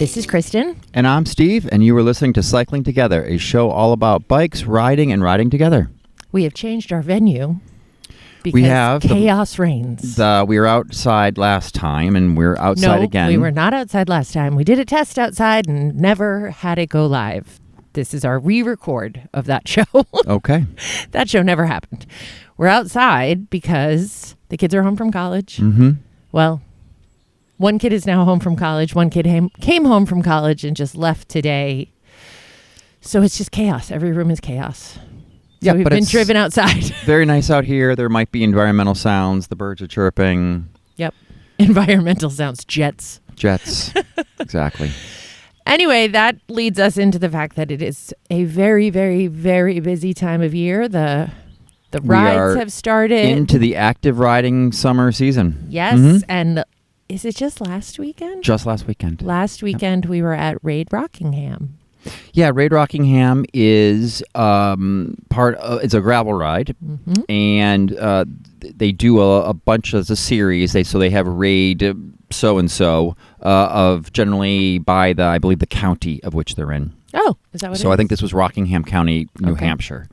This is Kristin. And I'm Steve, and you are listening to Cycling Together, a show all about bikes, riding, and riding together. We have changed our venue because We have chaos reigns. We were outside last time, and we're outside again. No, we were not outside last time. We did a test outside and never had it go live. This is our re-record of that show. Okay. That show never happened. We're outside because the kids are home from college. Mm-hmm. Well, one kid is now home from college. One kid came home from college and just left today. So it's just chaos. Every room is chaos. So we've been driven outside. Very nice out here. There might be environmental sounds. The birds are chirping. Yep. Environmental sounds. Jets. Exactly. Anyway, that leads us into the fact that it is a very, very, very busy time of year. The rides have started. Into the active riding summer season. Yes. Mm-hmm. And is it just last weekend? Just last weekend. Last weekend we were at Raid Rockingham. Yeah, Raid Rockingham is it's a gravel ride, mm-hmm. and they do a bunch of the series. They have Raid so-and-so of generally by I believe the county of which they're in. Oh, is that what it is? So I think this was Rockingham County, New Hampshire.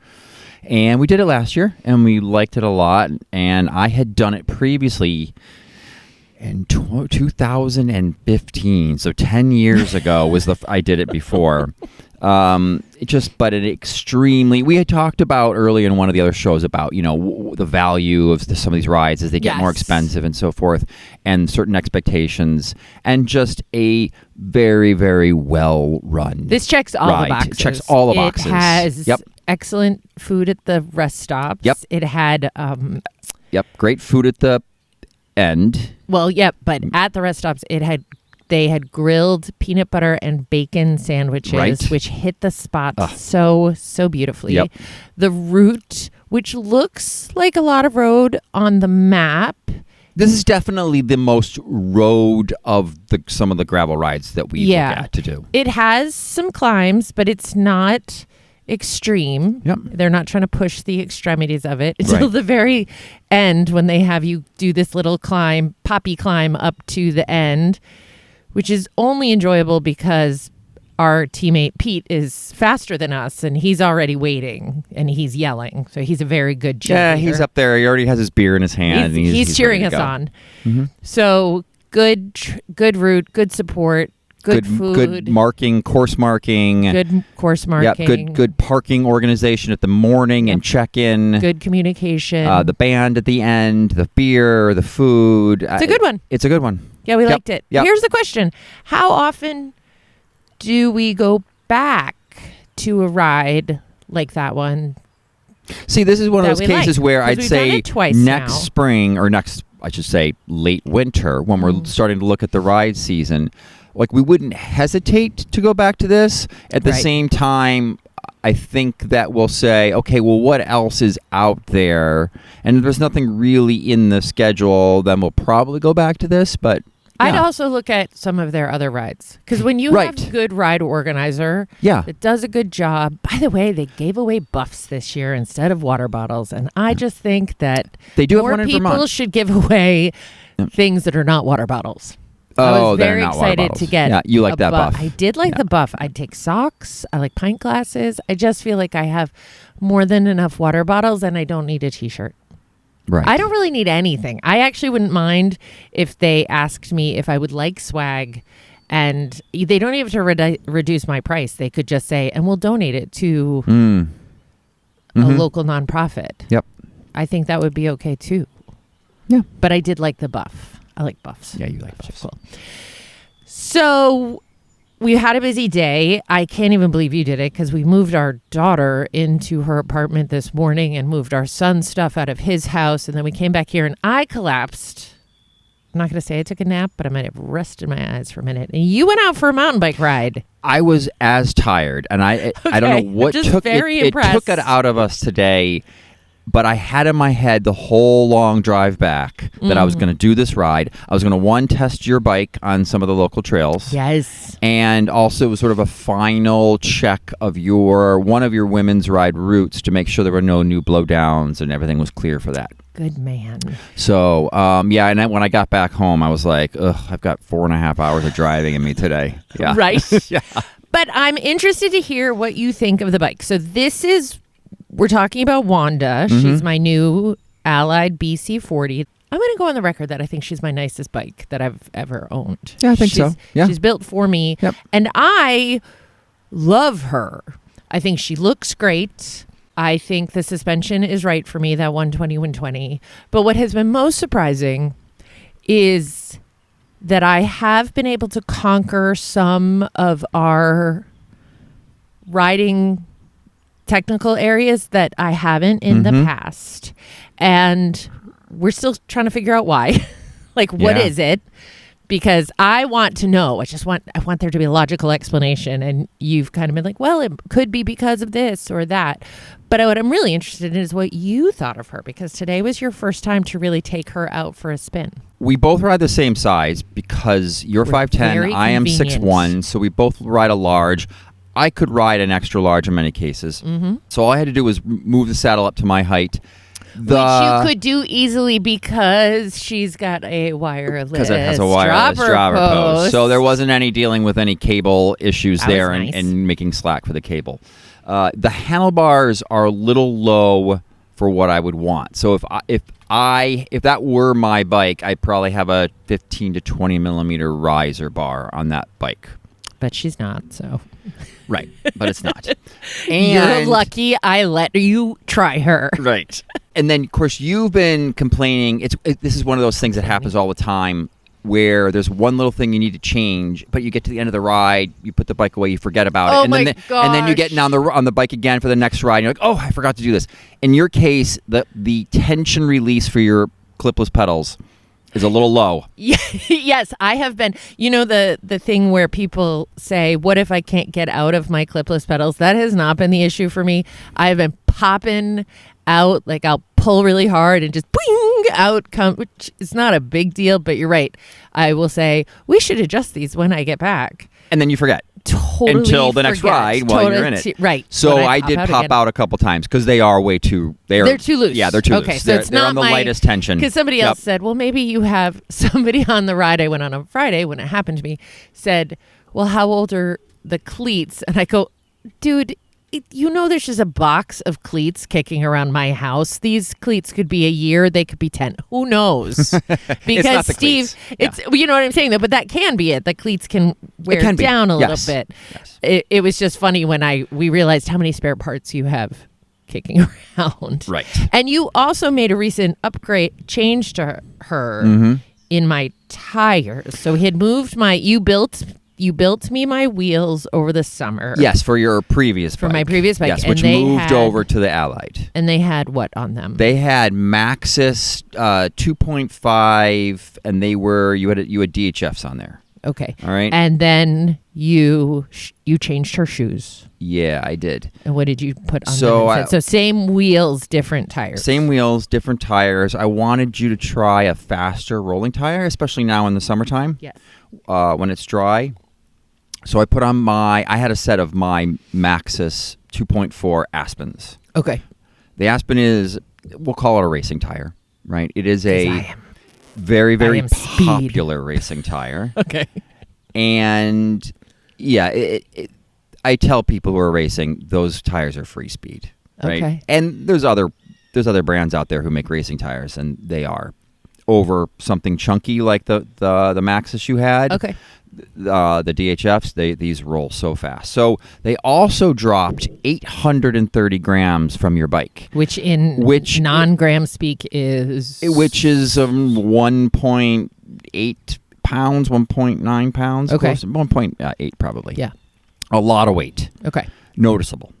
And we did it last year, and we liked it a lot, and I had done it previously in 2015, so 10 years ago I did it before. We had talked about early in one of the other shows about, the value of some of these rides as they get more expensive and so forth, and certain expectations, and just a very, very well run. This checks all the boxes. It checks all the boxes. It has excellent food at the rest stops. Yep. It had great food at the end. Well, but at the rest stops they had grilled peanut butter and bacon sandwiches, which hit the spot so beautifully. Yep. The route, which looks like a lot of road on the map. This is definitely the most road of some of the gravel rides that we look at to do. It has some climbs, but it's not extreme. Yep. They're not trying to push the extremities of it until the very end when they have you do this little poppy climb up to the end, which is only enjoyable because our teammate Pete is faster than us and he's already waiting and he's yelling. So he's a very good cheerleader. Yeah, he's up there. He already has his beer in his hand. He's cheering us on. Mm-hmm. So good route, good support. Good food. Good marking, course marking. Good course marking. Yeah, good parking organization at the morning and check-in. Good communication. The band at the end, the beer, the food. It's a good one. It's a good one. Yeah, we liked it. Yep. Here's the question. How often do we go back to a ride like that one? See, this is one of those cases where I'd say next spring, or I should say late winter, when we're starting to look at the ride season, like we wouldn't hesitate to go back to this. At the same time, I think that we'll say, okay, well, what else is out there? And if there's nothing really in the schedule, then we'll probably go back to this. But I'd also look at some of their other rides. Because when you have a good ride organizer that does a good job. By the way, they gave away buffs this year instead of water bottles. And I just think that they do more people should give away things that are not water bottles. I was very excited to get you like that buff. I did like the buff. I'd take socks. I like pint glasses. I just feel like I have more than enough water bottles and I don't need a t-shirt. Right. I don't really need anything. I actually wouldn't mind if they asked me if I would like swag, and they don't even have to reduce my price. They could just say, and we'll donate it to a local nonprofit. Yep. I think that would be okay too. Yeah. But I did like the buff. I like buffs. Yeah, you like buffs. Cool. So we had a busy day. I can't even believe you did it because we moved our daughter into her apartment this morning and moved our son's stuff out of his house. And then we came back here and I collapsed. I'm not going to say I took a nap, but I might have rested my eyes for a minute. And you went out for a mountain bike ride. I was as tired. And I don't know what took it. It took it out of us today. But I had in my head the whole long drive back that I was going to do this ride. I was going to, test your bike on some of the local trails. Yes. And also it was sort of a final check of one of your women's ride routes to make sure there were no new blowdowns and everything was clear for that. Good man. So, and then when I got back home, I was like, ugh, I've got 4.5 hours of driving in me today. Yeah. Right. Yeah. But I'm interested to hear what you think of the bike. So we're talking about Wanda. She's my new Allied BC40. I'm going to go on the record that I think she's my nicest bike that I've ever owned. Yeah, I think so. Yeah. She's built for me. Yep. And I love her. I think she looks great. I think the suspension is right for me, that 120. But what has been most surprising is that I have been able to conquer some of our riding technical areas that I haven't in the past. And we're still trying to figure out why. Like, what is it? Because I want to know. I want there to be a logical explanation. And you've kind of been like, well, it could be because of this or that. But what I'm really interested in is what you thought of her, because today was your first time to really take her out for a spin. We both ride the same size because you're 5'10", I am 6'1", so we both ride a large. I could ride an extra large in many cases. So all I had to do was move the saddle up to my height. Which you could do easily because she's got a wireless because it has a wireless driver post. So there wasn't any dealing with any cable issues there and making slack for the cable. The handlebars are a little low for what I would want. So if that were my bike, I'd probably have a 15 to 20 millimeter riser bar on that bike. But she's not, so. Right, but it's not. And you're lucky I let you try her. Right. And then, of course, you've been complaining. This is one of those things that happens all the time where there's one little thing you need to change, but you get to the end of the ride, you put the bike away, you forget about it. And then you get on the bike again for the next ride, and you're like, oh, I forgot to do this. In your case, the tension release for your clipless pedals is a little low. Yes, I have been. You know the thing where people say, what if I can't get out of my clipless pedals? That has not been the issue for me. I have been popping out, like I'll pull really hard and just boing out come, which is not a big deal, but you're right. I will say, we should adjust these when I get back. And then you forget. Totally until the next ride while you're in it. Right. So I did pop out a couple times because they are way too... They're too loose. Yeah, they're too loose. Okay, so they're on the lightest tension. Because somebody else said, well, maybe you have... Somebody on the ride I went on Friday when it happened to me said, well, how old are the cleats? And I go, dude... there's just a box of cleats kicking around my house. These cleats could be a year. They could be 10. Who knows? Because Steve, you know what I'm saying though. But that can be it. The cleats can wear down a little bit. Yes. It was just funny when we realized how many spare parts you have kicking around. Right. And you also made a recent change to her in my tires. So he had moved You built me my wheels over the summer. Yes, for your previous bike. For my previous bike. Yes, which moved over to the Allied. And they had what on them? They had Maxxis 2.5, and you had DHFs on there. Okay. All right. And then you changed her shoes. Yeah, I did. And what did you put on them? So same wheels, different tires. Same wheels, different tires. I wanted you to try a faster rolling tire, especially now in the summertime. Yes. When it's dry. So I put on I had a set of my Maxxis 2.4 Aspens. Okay. The Aspen we'll call it a racing tire, right? It is a very, very popular racing tire. Okay. And yeah, I tell people who are racing, those tires are free speed, right? Okay. And there's other brands out there who make racing tires, and they are over something chunky like the Maxxis you had. Okay. The DHFs, these roll so fast. So they also dropped 830 grams from your bike, which non-gram speak is 1.8 pounds, 1.9 pounds. Okay, 1.8 probably. Yeah, a lot of weight. Okay, noticeable.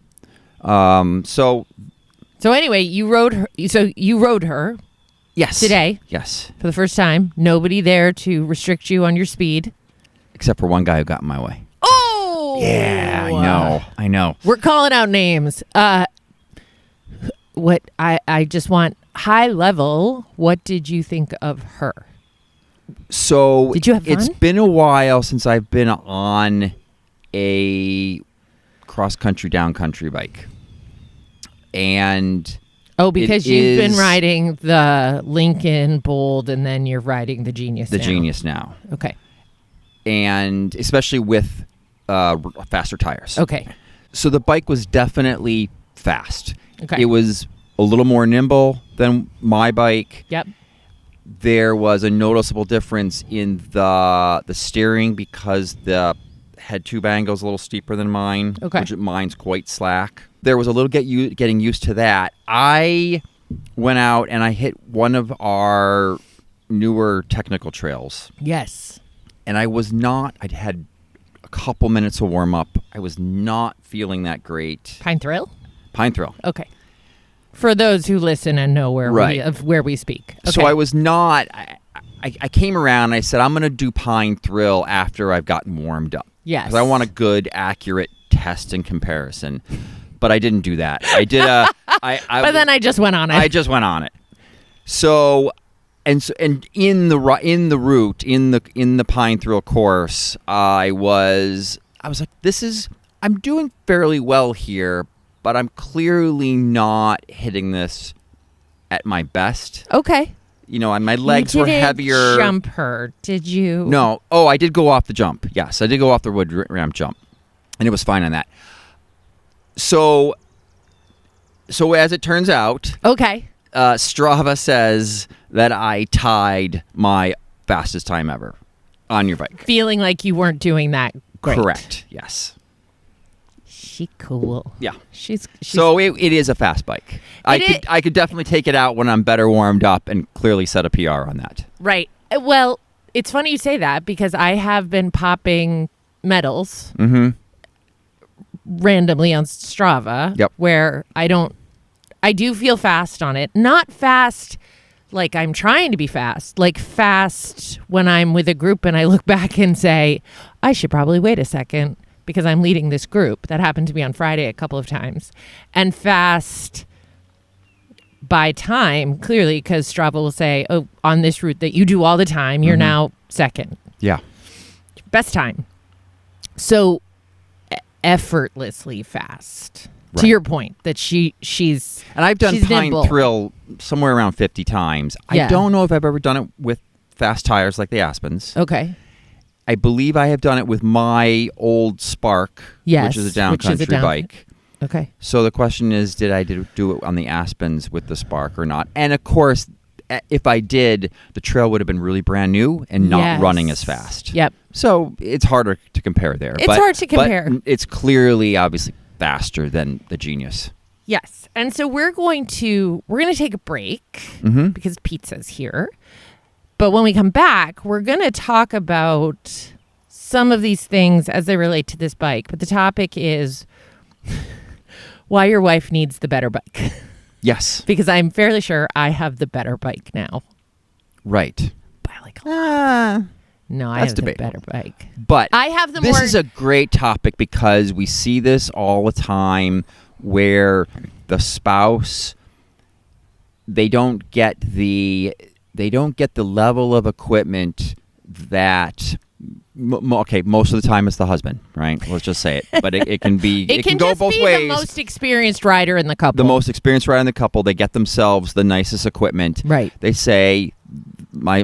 So anyway, you rode her. Yes. Today. Yes. For the first time, nobody there to restrict you on your speed. Except for one guy who got in my way. Oh! Yeah, I know. We're calling out names. I just want high level. What did you think of her? So did you have fun? It's been a while since I've been on a cross-country, down-country bike. And because you've been riding the Lincoln Bold and then you're riding the Genius now. Genius now. Okay. And especially with faster tires. Okay. So the bike was definitely fast. Okay. It was a little more nimble than my bike. Yep. There was a noticeable difference in the steering because the head tube angle is a little steeper than mine. Okay. Which mine's quite slack. There was a little getting used to that. I went out and I hit one of our newer technical trails. Yes. And I'd had a couple minutes of warm up. I was not feeling that great. Pine Thrill? Pine Thrill. Okay. For those who listen and know where we speak. Okay. So I was not. I came around and I said I'm going to do Pine Thrill after I've gotten warmed up. Yes. Because I want a good, accurate test and comparison. But I didn't do that. I did but then I just went on it. I just went on it. So in the route in the Pine Thrill course, I was like, I'm doing fairly well here, but I'm clearly not hitting this at my best. Okay. And my legs were heavier. Jump her, did you? No. Oh, I did go off the jump. Yes, I did go off the wood ramp jump, and it was fine on that. So as it turns out, okay, Strava says that I tied my fastest time ever on your bike. Feeling like you weren't doing that great. Correct. Yes. She cool. Yeah. She's so it is a fast bike. I could definitely take it out when I'm better warmed up and clearly set a PR on that. Right. Well, it's funny you say that because I have been popping medals. Mm-hmm. Randomly on Strava. Yep. Where I do feel fast on it. Not fast like I'm trying to be fast. Like fast when I'm with a group and I look back and say, I should probably wait a second because I'm leading this group. That happened to me on Friday a couple of times. And fast by time, clearly, because Strava will say, oh, on this route that you do all the time, you're now second. Yeah. Best time. So effortlessly fast. Right. To your point that she's and I've done Pine nimble. Thrill somewhere around 50 times. Yeah. I don't know if I've ever done it with fast tires like the Aspens. Okay. I believe I have done it with my old Spark, Yes, which is a down-country bike. Okay. So the question is, did I do it on the Aspens with the Spark or not? And of course, if I did, the trail would have been really brand new and not running as fast. Yep. So it's harder to compare there. It's hard to compare. But it's clearly, obviously, faster than the Genius. Yes. And so we're going to take a break because pizza's here. But when we come back, we're going to talk about some of these things as they relate to this bike. But the topic is why your wife needs the better bike. Yes. Because I'm fairly sure I have the better bike now. Right. By like a lot. No, I have the better bike. But I have the this is a great topic because we see this all the time where the spouse, they don't get the level of equipment that most of the time it's the husband, right? Let's just say it. But it can be it can go both ways. The most experienced rider in the couple. The most experienced rider in the couple, they get themselves the nicest equipment. Right. They say my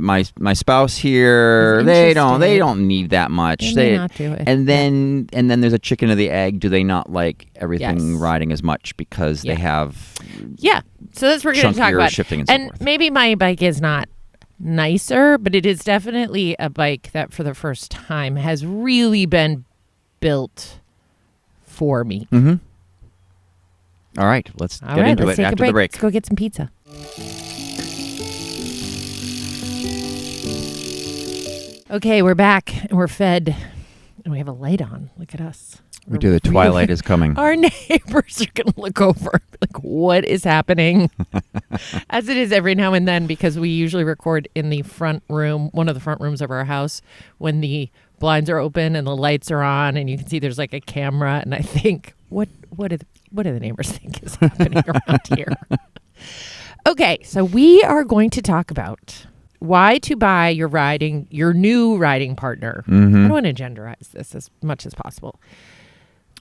spouse here, they don't need that much. They may not do it. And then there's a chicken or the egg. Do they not like everything riding as much because they have so that's what we're going to talk about. Shifting and so forth. Maybe my bike is not nicer, but it is definitely a bike that for the first time has really been built for me. Mm-hmm. All right, let's get into it after the break. Let's go get some pizza. Okay, we're back and we're fed and we have a light on. Look at us. We do. The twilight is coming. Our neighbors are going to look over like, what is happening? As it is every now and then, because we usually record in the front room, one of the front rooms of our house, when the blinds are open and the lights are on and you can see there's like a camera. And I think, what what do the neighbors think is happening around here? Okay, so we are going to talk about why to buy your new riding partner. Mm-hmm. I don't want to genderize this as much as possible.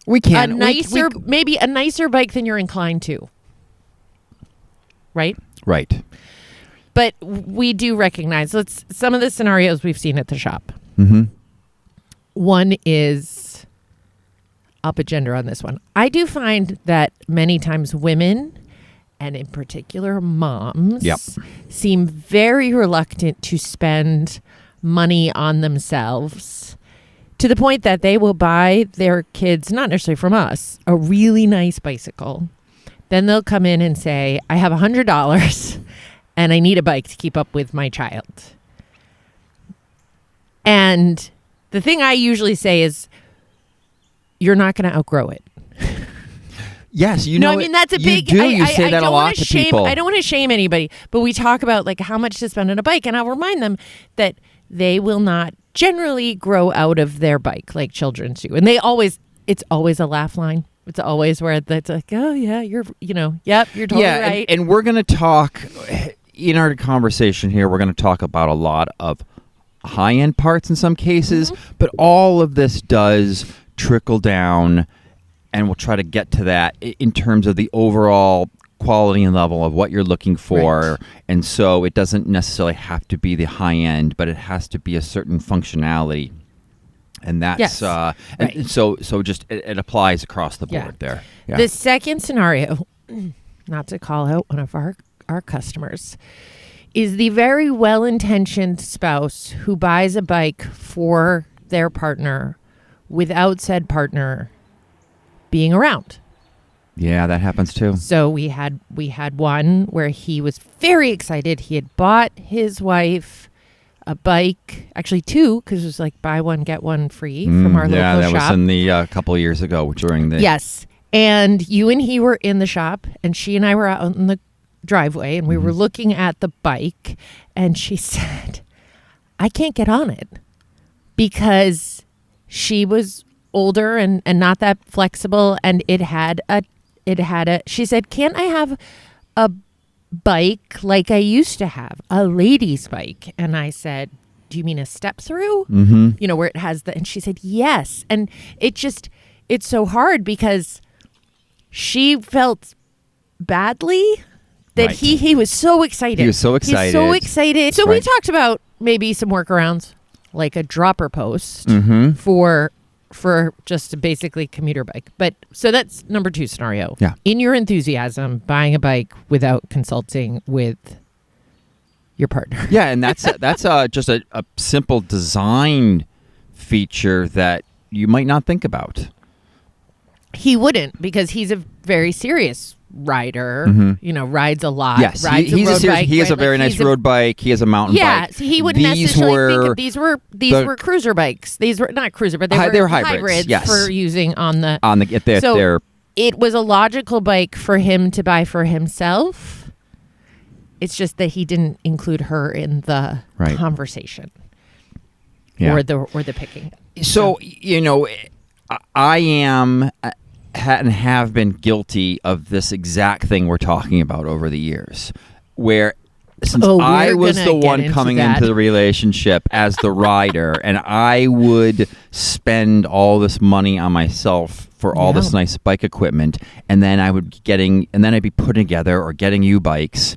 We can. A nicer, maybe a nicer bike than you're inclined to. Right? Right. But we do recognize some of the scenarios we've seen at the shop. Mm-hmm. One is, I'll put gender on this one. I do find that many times women, and in particular moms, seem very reluctant to spend money on themselves to the point that they will buy their kids, not necessarily from us, a really nice bicycle. Then they'll come in and say, I have $100 and I need a bike to keep up with my child. And the thing I usually say is, you're not going to outgrow it. Yes, you know. No, I mean, that's a big. You say that a lot to people. I don't want to shame anybody, but we talk about like how much to spend on a bike, and I'll remind them that they will not generally grow out of their bike like children do, and it's always a laugh line. It's always where it's like, oh yeah, you're totally right. And we're going to talk in our conversation here. We're going to talk about a lot of high-end parts in some cases, but all of this does trickle down. And we'll try to get to that in terms of the overall quality and level of what you're looking for. Right. And so it doesn't necessarily have to be the high end, but it has to be a certain functionality. And that's and so just it applies across the board there. Yeah. The second scenario, not to call out one of our customers, is the very well-intentioned spouse who buys a bike for their partner without said partner being around. Yeah, that happens too. So we had one where he was very excited. He had bought his wife a bike, actually two, because it was like buy one get one free from our local shop. Yeah, that was in the couple of years ago during the. Yes, and you and he were in the shop, and she and I were out in the driveway, and we were looking at the bike, and she said, "I can't get on it," because she was older and not that flexible, and it had a she said, can't I have a bike like I used to have, a lady's bike? And I said, do you mean a step through? Where it has and she said yes. And it's so hard because she felt badly that he was so excited. He was so excited. So we talked about maybe some workarounds, like a dropper post for just a basically commuter bike. But so that's number 2 scenario. Yeah. In your enthusiasm, buying a bike without consulting with your partner. Yeah, and that's just a simple design feature that you might not think about. He wouldn't, because he's a very serious rider, rides a lot. Yes, rides he's a road bike. He has a very nice road bike. He has a mountain bike. Yeah, so he wouldn't necessarily think of these were cruiser bikes. These were not cruiser, but they were hybrids for using on the so it was a logical bike for him to buy for himself. It's just that he didn't include her in the conversation or the picking. So I am. And have been guilty of this exact thing we're talking about over the years, where since I was the one coming into the relationship as the rider, and I would spend all this money on myself for all this nice bike equipment, and then I'd be putting together or getting you bikes,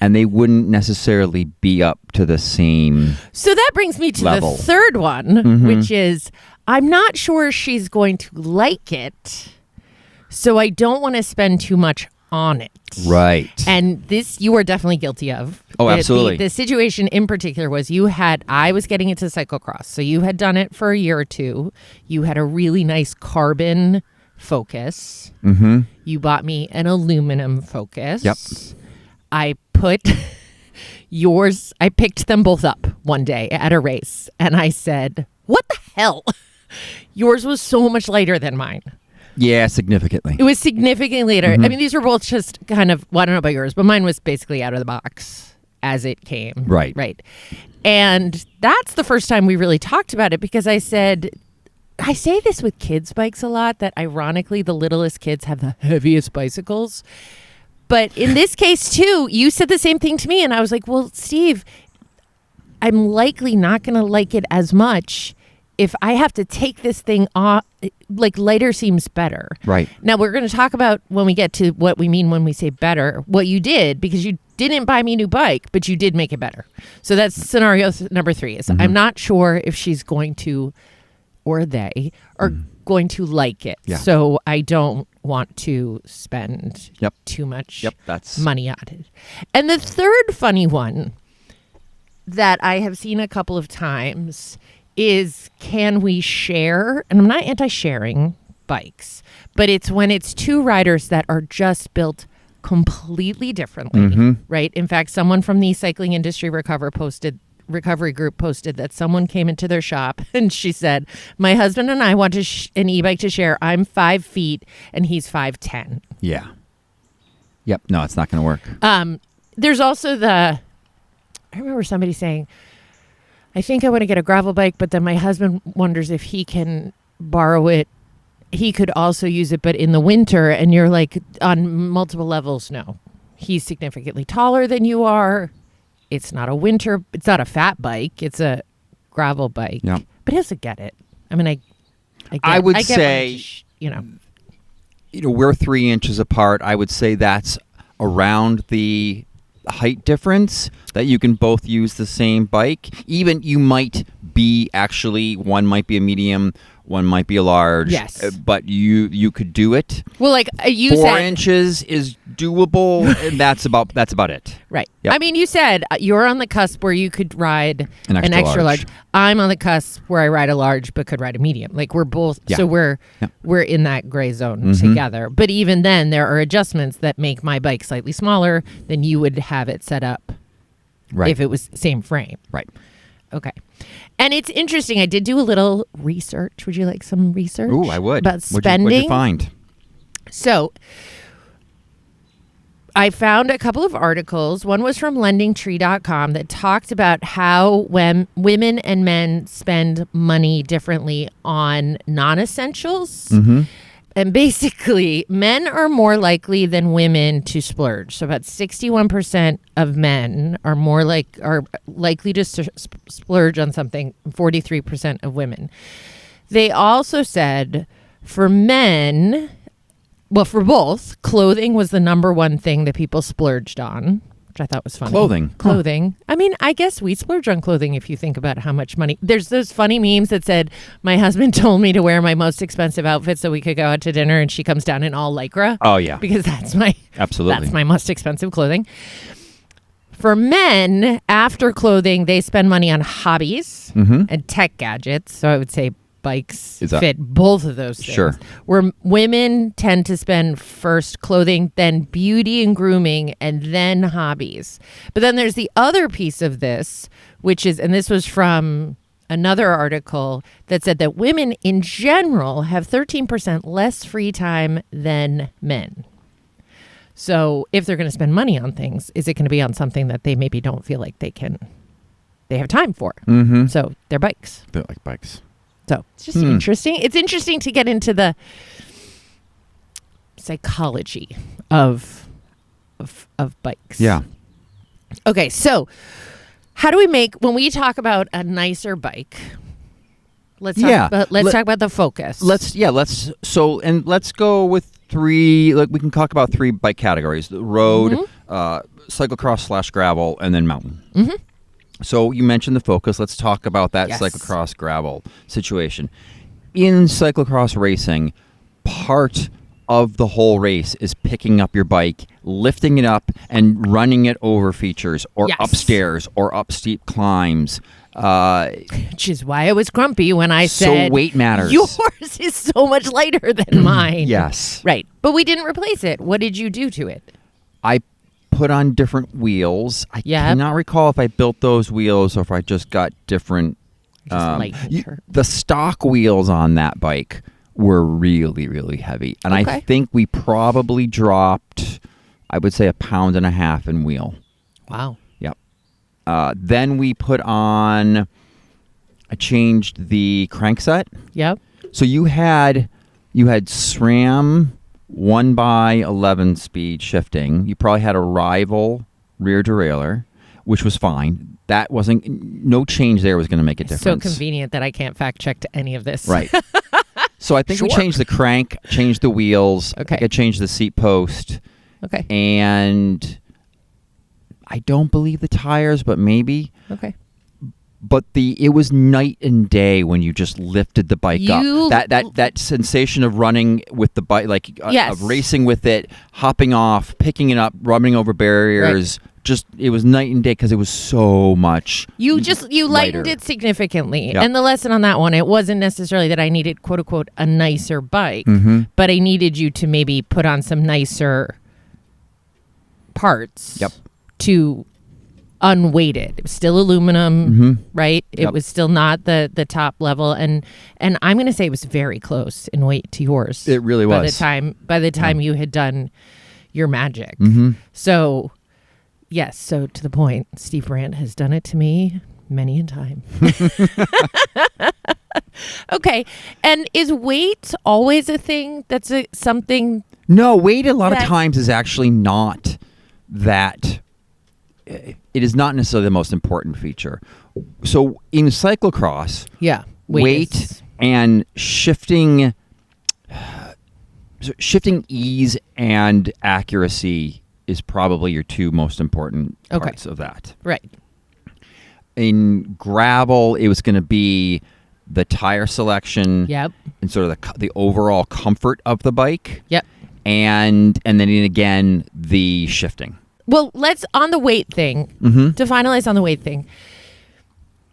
and they wouldn't necessarily be up to the same. So that brings me to level. The third one, which is I'm not sure she's going to like it. So I don't want to spend too much on it. Right. And this you are definitely guilty of. Oh, absolutely. The situation in particular was I was getting into cyclocross. So you had done it for a year or two. You had a really nice carbon Focus. You bought me an aluminum Focus. Yep. I put yours, I picked them both up one day at a race. And I said, what the hell? Yours was so much lighter than mine. Yeah, significantly. It was significantly later. I mean, these were both just kind of, well, I don't know about yours, but mine was basically out of the box as it came. Right. Right. And that's the first time we really talked about it, because I said, I say this with kids' bikes a lot, that ironically the littlest kids have the heaviest bicycles. But in this case, too, you said the same thing to me. And I was like, well, Steve, I'm likely not going to like it as much if I have to take this thing off. Like, lighter seems better. Right. Now, we're going to talk about when we get to what we mean when we say better, what you did, because you didn't buy me a new bike, but you did make it better. So that's scenario number 3 is I'm not sure if she's going to, or they are going to like it. Yeah. So I don't want to spend too much money on it. And the third funny one that I have seen a couple of times is, can we share? And I'm not anti-sharing bikes, but it's when it's 2 riders that are just built completely differently, right? In fact, someone from the cycling industry recovery group posted that someone came into their shop and she said, my husband and I want an e-bike to share. I'm 5 feet and he's 5'10". Yeah. Yep. No, it's not going to work. There's also I remember somebody saying, I think I want to get a gravel bike, but then my husband wonders if he can borrow it. He could also use it, but in the winter. And you're like, on multiple levels, no. He's significantly taller than you are. It's not a fat bike. It's a gravel bike. Yeah. But he doesn't get it. I mean, I would say, we're 3 inches apart. I would say that's around the height difference that you can both use the same bike. Even you might be one might be a medium, one might be a large. Yes. But you could do it. Well, like you 4 said, inches is doable, and that's about it. Right. Yep. I mean, you said you're on the cusp where you could ride an extra large. I'm on the cusp where I ride a large but could ride a medium. Like, we're both, so we're in that gray zone together. But even then, there are adjustments that make my bike slightly smaller than you would have it set up if it was same frame. Right. Okay. And it's interesting. I did do a little research. Would you like some research? Ooh, I would. About spending. What'd you find? So I found a couple of articles. One was from lendingtree.com that talked about how when women and men spend money differently on non-essentials. And basically, men are more likely than women to splurge. So about 61% of men are likely to splurge on something. 43% of women. They also said for men, well, for both, clothing was the number one thing that people splurged on, which I thought was funny. Clothing. Huh. I mean, I guess we splurge on clothing if you think about how much money. There's those funny memes that said, my husband told me to wear my most expensive outfit so we could go out to dinner, and she comes down in all Lycra. Oh, yeah. Because that's Absolutely. That's my most expensive clothing. For men, after clothing, they spend money on hobbies and tech gadgets. So I would say bikes fit both of those things. Sure. Where women tend to spend first clothing, then beauty and grooming, and then hobbies. But then there's the other piece of this, which is, and this was from another article that said that women in general have 13% less free time than men. So if they're going to spend money on things, is it going to be on something that they maybe don't feel like they have time for? So they're bikes. They're like bikes. So it's just interesting. It's interesting to get into the psychology of bikes. Yeah. Okay, so how do we when we talk about a nicer bike? Let's talk about the Focus. Let's go with 3. Like, we can talk about 3 bike categories: the road, cyclocross / gravel, and then mountain. So you mentioned the Focus. Let's talk about that cyclocross gravel situation. In cyclocross racing, part of the whole race is picking up your bike, lifting it up, and running it over features or upstairs or up steep climbs. Which is why I was grumpy when I said, so weight matters. Yours is so much lighter than mine. Yes. Right. But we didn't replace it. What did you do to it? I put on different wheels. I cannot recall if I built those wheels or if I just got different. The stock wheels on that bike were really, really heavy. And I think we probably dropped, I would say, 1.5 pounds in wheel. Wow. Yep. Then we put on, I changed the crankset. Yep. So you had SRAM 1x11 speed shifting. You probably had a rival rear derailleur, which was fine. That wasn't, no change there was going to make a difference. So convenient that I can't fact check to any of this. Right. So I think we changed the crank, changed the wheels. Okay. I changed the seat post. Okay. And I don't believe the tires, but maybe. Okay. But it was night and day when you just lifted the bike up. That sensation of running with the bike, like of racing with it, hopping off, picking it up, rubbing over barriers. Right. Just it was night and day because it was so much. You lightened it significantly. Yep. And the lesson on that one, it wasn't necessarily that I needed quote unquote a nicer bike, but I needed you to maybe put on some nicer parts. Yep. To unweight it. It was still aluminum, right? It was still not the top level, and I'm going to say it was very close in weight to yours. It really was. By the time you had done your magic. So, yes. So to the point, Steve Brandt has done it to me many a time. Okay, and is weight always a thing? That's something. No, weight a lot of times is actually not that. It is not necessarily the most important feature. So in cyclocross, weight and shifting ease and accuracy is probably your two most important parts of that. Right. In gravel, it was going to be the tire selection. Yep. And sort of the overall comfort of the bike. Yep. And then again the shifting. Well, let's, on the weight thing, to finalize on the weight thing,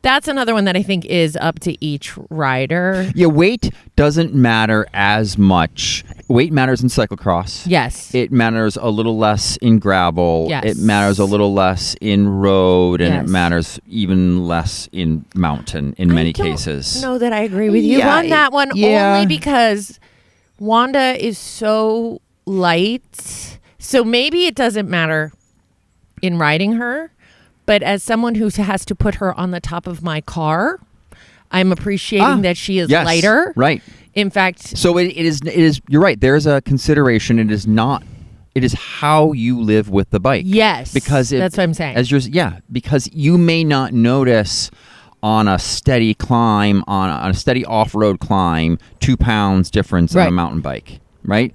that's another one that I think is up to each rider. Yeah, weight doesn't matter as much. Weight matters in cyclocross. Yes. It matters a little less in gravel. Yes. It matters a little less in road, and it matters even less in mountain in many cases. I don't know that I agree with you on that one, only because Wanda is so light. So maybe it doesn't matter in riding her, but as someone who has to put her on the top of my car, I'm appreciating that she is lighter. Right. In fact, so it is. You're right. There is a consideration. It is not. It is how you live with the bike. Yes, because that's what I'm saying. Because you may not notice on a steady climb, on a steady off-road climb, 2 pounds difference on a mountain bike, right?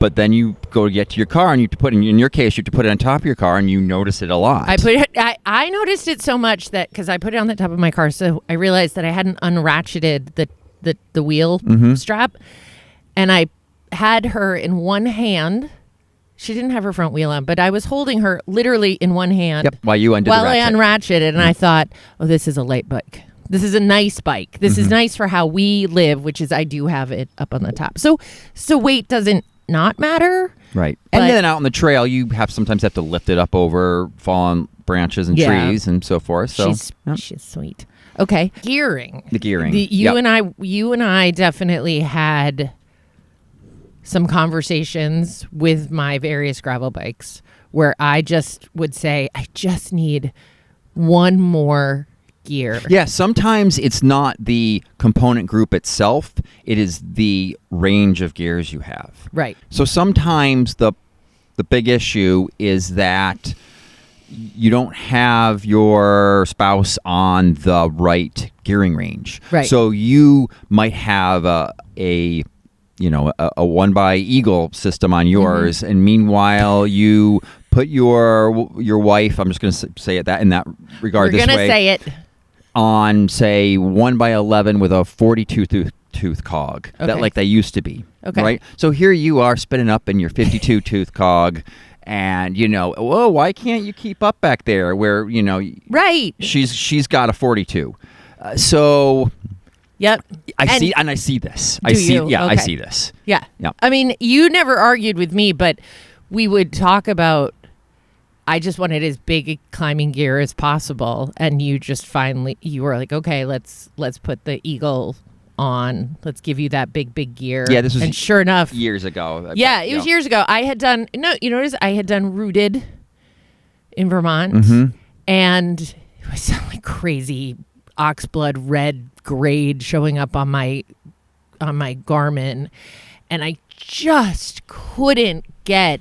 But then you go to get to your car and you have to put in your case, you have to put it on top of your car, and you notice it a lot. I noticed it so much that because I put it on the top of my car, so I realized that I hadn't unratcheted the wheel strap, and I had her in one hand. She didn't have her front wheel on, but I was holding her literally in one hand. Yep, while you undid the ratchet. I unratcheted it, and I thought, oh, this is a light bike. This is a nice bike. This is nice for how we live, which is I do have it up on the top. So weight doesn't not matter. Right. And then out on the trail, you sometimes have to lift it up over fallen branches and trees and so forth. So she's sweet. Okay. Gearing. The gearing. You and I definitely had some conversations with my various gravel bikes where I just would say, I just need one more gear. Yeah, sometimes it's not the component group itself, it is the range of gears you have. Right. So sometimes the big issue is that you don't have your spouse on the right gearing range. Right. So you might have a 1x-Eagle system on yours, and meanwhile you put your wife, I'm just going to say it in that regard. We're going to say it on, say, 1x11 with a 42 tooth cog that like they used to be. Okay. Right. So here you are spinning up in your 52 tooth cog, and whoa, why can't you keep up back there? Where right. She's got a 42. So. Yep. I see this. I see this. Yeah. Yep. I mean, you never argued with me, but we would talk about, I just wanted as big a climbing gear as possible, and you were like, okay, let's put the Eagle on. Let's give you that big gear. Yeah, this was, and sure enough, years ago. Yeah, it was years ago. I had done I had done Rooted in Vermont, and it was like crazy oxblood red grade showing up on my on my Garmin, and I just couldn't get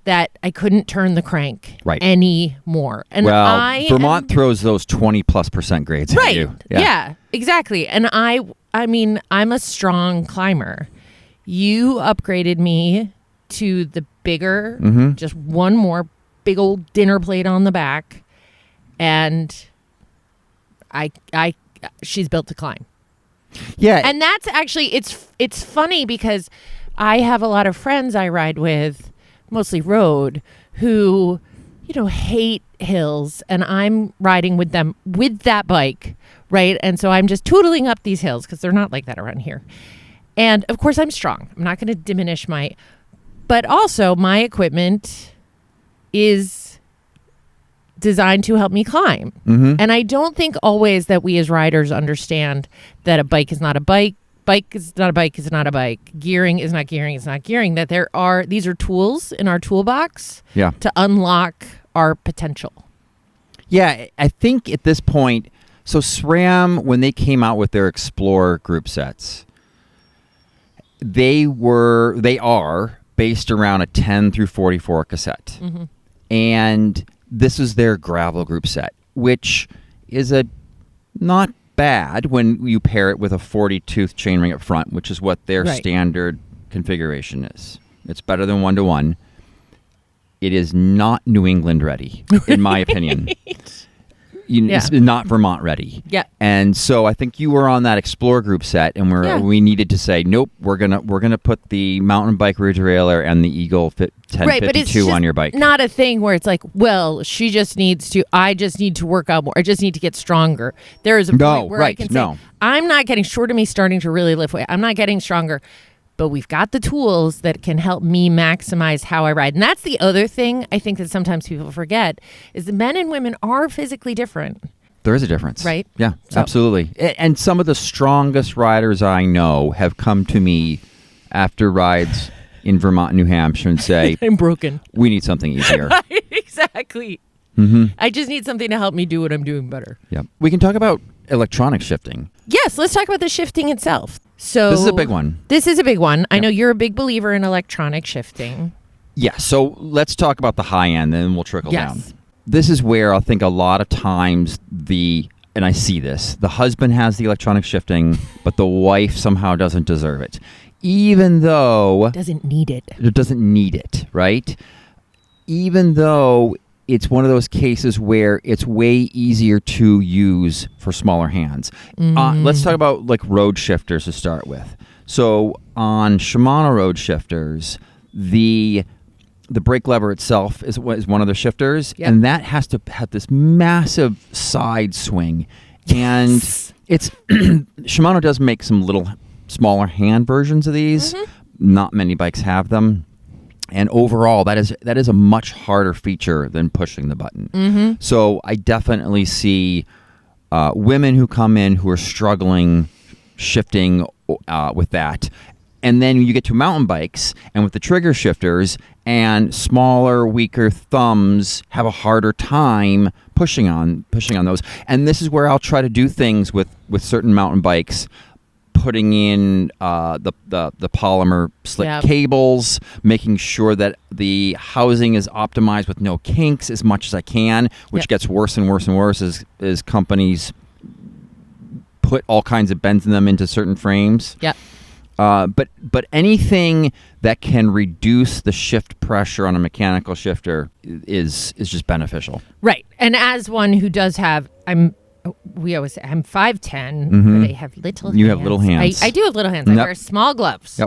that. I couldn't turn the crank anymore. And Vermont throws those 20+% grades at you. Yeah, exactly. And I mean, I'm a strong climber. You upgraded me to the bigger, just one more big old dinner plate on the back, and she's built to climb. Yeah. And that's actually, it's funny because I have a lot of friends I ride with, mostly road, who, hate hills, and I'm riding with them with that bike, right? And so I'm just tootling up these hills because they're not like that around here. And of course I'm strong. I'm not going to diminish but also my equipment is designed to help me climb. And I don't think always that we as riders understand that a bike is not a bike. Bike is not a bike is not a bike. Gearing is not gearing is not gearing. That these are tools in our toolbox to unlock our potential. Yeah, I think at this point, so SRAM, when they came out with their Explore group sets, they are based around a 10 through 44 cassette. And this is their gravel group set, which is not bad when you pair it with a 40-tooth chainring up front, which is what their standard configuration is. It's better than 1-to-1. It is not New England ready, in my opinion. It's not Vermont ready. Yeah. And so I think you were on that Explore group set, and we needed to say, nope, we're gonna put the mountain bike rear derailleur and the Eagle 1052 on your bike. Not a thing where it's like, well, I just need to work out more. I just need to get stronger. There is a point where I can say, I'm not getting short of me starting to really lift weight. I'm not getting stronger. But we've got the tools that can help me maximize how I ride. And that's the other thing I think that sometimes people forget is that men and women are physically different. There is a difference. Right? Yeah, absolutely. And some of the strongest riders I know have come to me after rides in Vermont and New Hampshire and say, I'm broken. We need something easier. Exactly. I just need something to help me do what I'm doing better. Yeah. We can talk about electronic shifting. Yes, let's talk about the shifting itself. So this is a big one. I know you're a big believer in electronic shifting. Yeah, so let's talk about the high end, then we'll trickle down. This is where I think a lot of times and I see this, the husband has the electronic shifting, but the wife somehow doesn't deserve it. Even though... Doesn't need it. It doesn't need it, right? Even though it's one of those cases where it's way easier to use for smaller hands. Let's talk about like road shifters to start with. So on Shimano road shifters, the brake lever itself is one of the shifters, and that has to have this massive side swing. And it's Shimano does make some little smaller hand versions of these. Not many bikes have them. And overall, that is a much harder feature than pushing the button. So I definitely see women who come in who are struggling shifting with that. And then you get to mountain bikes, and with the trigger shifters, and smaller, weaker thumbs have a harder time pushing on those. And this is where I'll try to do things with certain mountain bikes, putting in the polymer slick cables, making sure that the housing is optimized with no kinks as much as I can, which gets worse and worse and worse as companies put all kinds of bends in them into certain frames. But anything that can reduce the shift pressure on a mechanical shifter is just beneficial. Right. And as one who does have, we always say I'm 5'10", but I have little hands. You have little hands. I do have little hands. I wear small gloves.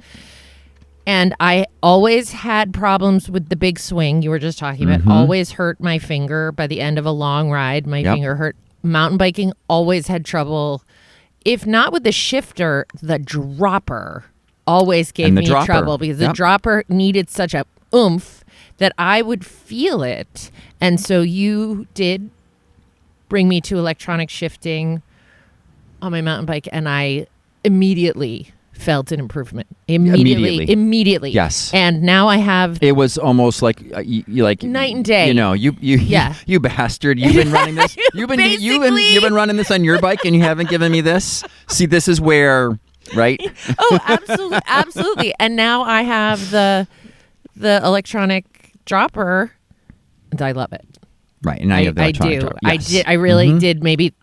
And I always had problems with the big swing you were just talking about. Always hurt my finger by the end of a long ride. My finger hurt. Mountain biking, always had trouble. If not with the shifter, the dropper always gave me trouble because the dropper needed such a oomph that I would feel it. And so you did bring me to electronic shifting on my mountain bike, and I immediately felt an improvement. Immediately. Yes. And now I have. It was almost like like night and day. You know, you bastard. You've been running this. You've been running this on your bike, and you haven't given me this. See, this is where right? Oh, absolutely, absolutely. And now I have the electronic dropper, and I love it. Right, and now you have the electronic dropper. Yes. I really did. Maybe.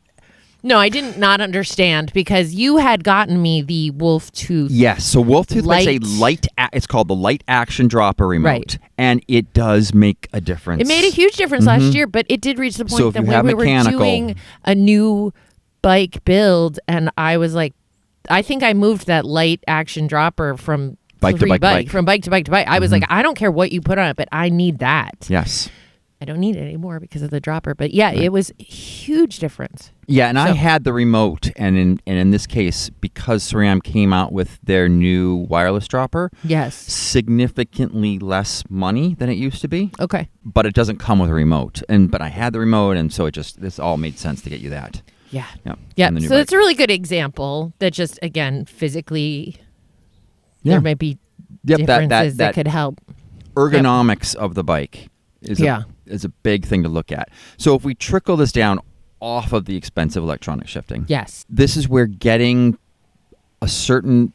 No, I didn't not understand because you had gotten me the Wolf Tooth. Yes, so Wolf Tooth makes a light. It's called the light action dropper remote, right. And it does make a difference. It made a huge difference last year, but it did reach the point that when we were doing a new bike build, and I was like, I think I moved that light action dropper from bike to bike. I was like, I don't care what you put on it, but I need that. Yes. I don't need it anymore because of the dropper, but yeah, it was a huge difference. Yeah, and I had the remote, and in this case, because SRAM came out with their new wireless dropper, yes, significantly less money than it used to be. Okay, but it doesn't come with a remote, but I had the remote, and so this all made sense to get you that. Yeah, yeah. So it's a really good example that just again physically, there might be differences that could help. Ergonomics of the bike is a big thing to look at. So if we trickle this down off of the expensive electronic shifting, yes, this is where getting a certain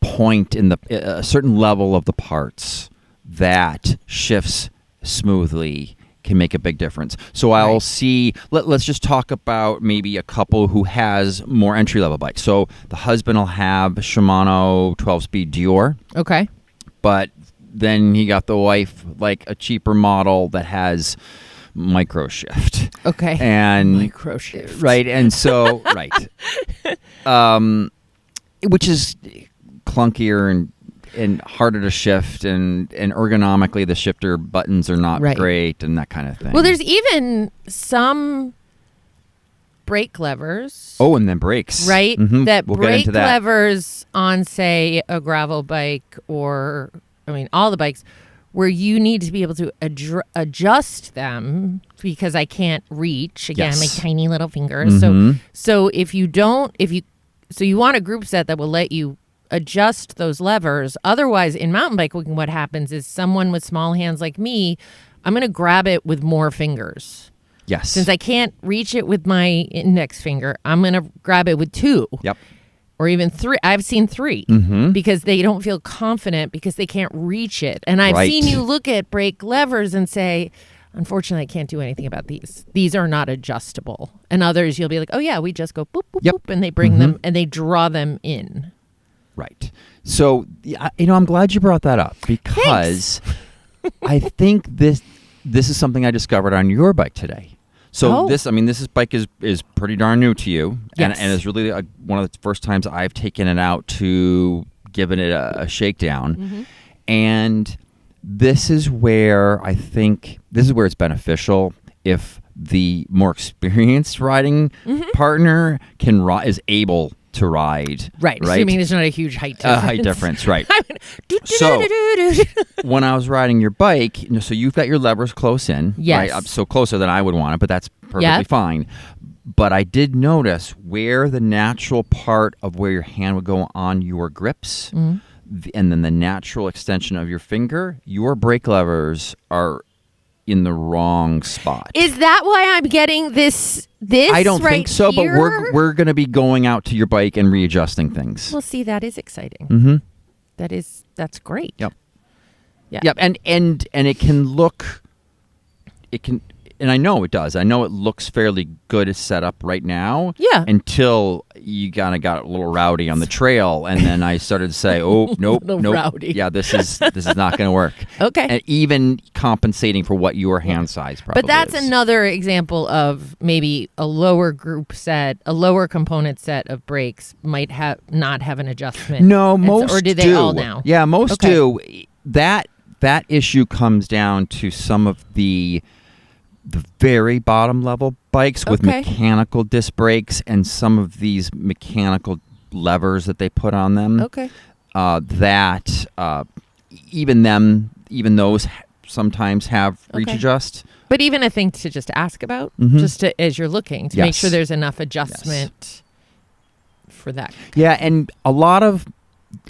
point in a certain level of the parts that shifts smoothly can make a big difference. So I'll see, let's just talk about maybe a couple who has more entry-level bikes. So the husband will have Shimano 12-speed Dior. Okay. But then he got the wife like a cheaper model that has micro shift. Okay. And micro shift. Right. And so which is clunkier and harder to shift, and ergonomically the shifter buttons are not great and that kind of thing. Well, there's even some brake levers. Oh, and then brakes. Right? Mm-hmm. We'll brake levers on, say, a gravel bike or all the bikes where you need to be able to adjust them because I can't reach, again, my tiny little fingers. Mm-hmm. So you want a group set that will let you adjust those levers. Otherwise, in mountain biking, what happens is someone with small hands like me, I'm going to grab it with more fingers. Yes. Since I can't reach it with my index finger, I'm going to grab it with 2. Yep. Or even 3. I've seen 3 because they don't feel confident because they can't reach it. And I've seen you look at brake levers and say, unfortunately, I can't do anything about these. These are not adjustable. And others, you'll be like, oh, yeah, we just go boop, boop, boop. And they bring them and they draw them in. Right. So, I'm glad you brought that up because I think this is something I discovered on your bike today. So this bike is pretty darn new to you, and is really one of the first times I've taken it out to giving it a shakedown, and this is where I think it's beneficial if the more experienced riding partner is able to ride. Right. Assuming there's not a huge height difference. Height difference, right. So when I was riding your bike, so you've got your levers close in. Yes. Right? So closer than I would want it, but that's perfectly fine. But I did notice where the natural part of where your hand would go on your grips, and then the natural extension of your finger, your brake levers are in the wrong spot. Is that why I'm getting this I don't think so, here? But we're going to be going out to your bike and readjusting things. Well, see, that is exciting. Mm-hmm. That's great. Yep. Yeah. Yep. And it can look, and I know it does. I know it looks fairly good set up right now. Yeah. Until you kind of got a little rowdy on the trail, and then I started to say, "Oh, nope. Rowdy. Yeah, this is not going to work." Okay. And even compensating for what your hand size probably. But that's is. another example of maybe a lower group set, a lower component set of brakes might not have an adjustment. No, most or do they all now? Yeah, most do. That issue comes down to some of the very bottom level bikes with mechanical disc brakes and some of these mechanical levers that they put on them. Okay. Even those sometimes have reach adjust. But even a thing to just ask about, just as you're looking to make sure there's enough adjustment for that. Yeah, and a lot of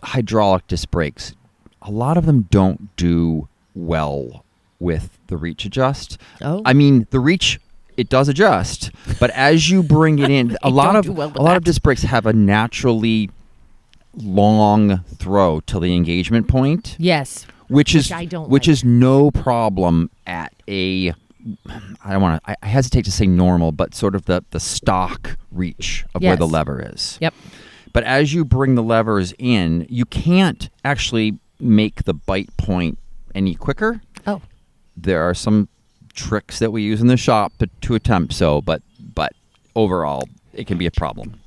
hydraulic disc brakes, a lot of them don't do well with the reach adjust. Oh. I mean, the reach it does adjust, but as you bring it in, a lot of disc brakes have a naturally long throw till the engagement point. Yes. Which is no problem at a, I hesitate to say normal, but sort of the stock reach of where the lever is. Yep. But as you bring the levers in, you can't actually make the bite point any quicker. Oh. There are some tricks that we use in the shop to attempt so, but overall it can be a problem.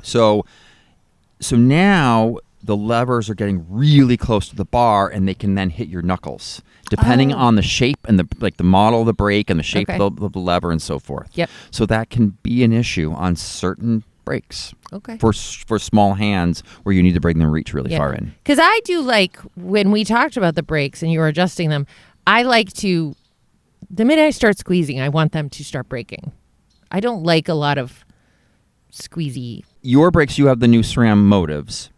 So now the levers are getting really close to the bar, and they can then hit your knuckles, depending on the shape and the model of the brake and the shape of the lever and so forth. Yep. So that can be an issue on certain brakes. Okay. For small hands where you need to bring them reach really far in. Because I do like, when we talked about the brakes and you were adjusting them, I like to, the minute I start squeezing, I want them to start braking. I don't like a lot of squeezy. Your brakes, you have the new SRAM motives,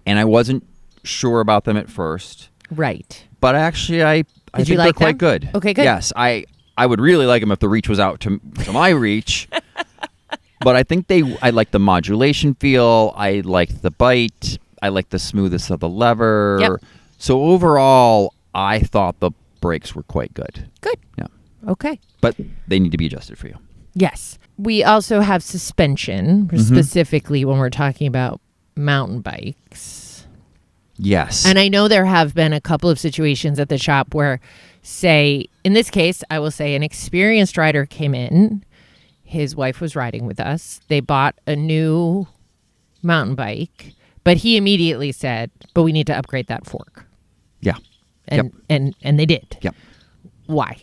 and I wasn't sure about them at first. Right. But actually, I think like they're quite them? good. Okay, good. Yes, I would really like them if the reach was out to my reach. But I think I like the modulation feel. I like the bite. I like the smoothness of the lever. Yep. So overall, I thought the brakes were quite good. Good. Yeah. Okay. But they need to be adjusted for you. Yes. We also have suspension, specifically when we're talking about mountain bikes. Yes. And I know there have been a couple of situations at the shop where, say, in this case, I will say an experienced rider came in. His wife was riding with us. They bought a new mountain bike, but he immediately said, but we need to upgrade that fork. Yeah. And they did. Yep. Why?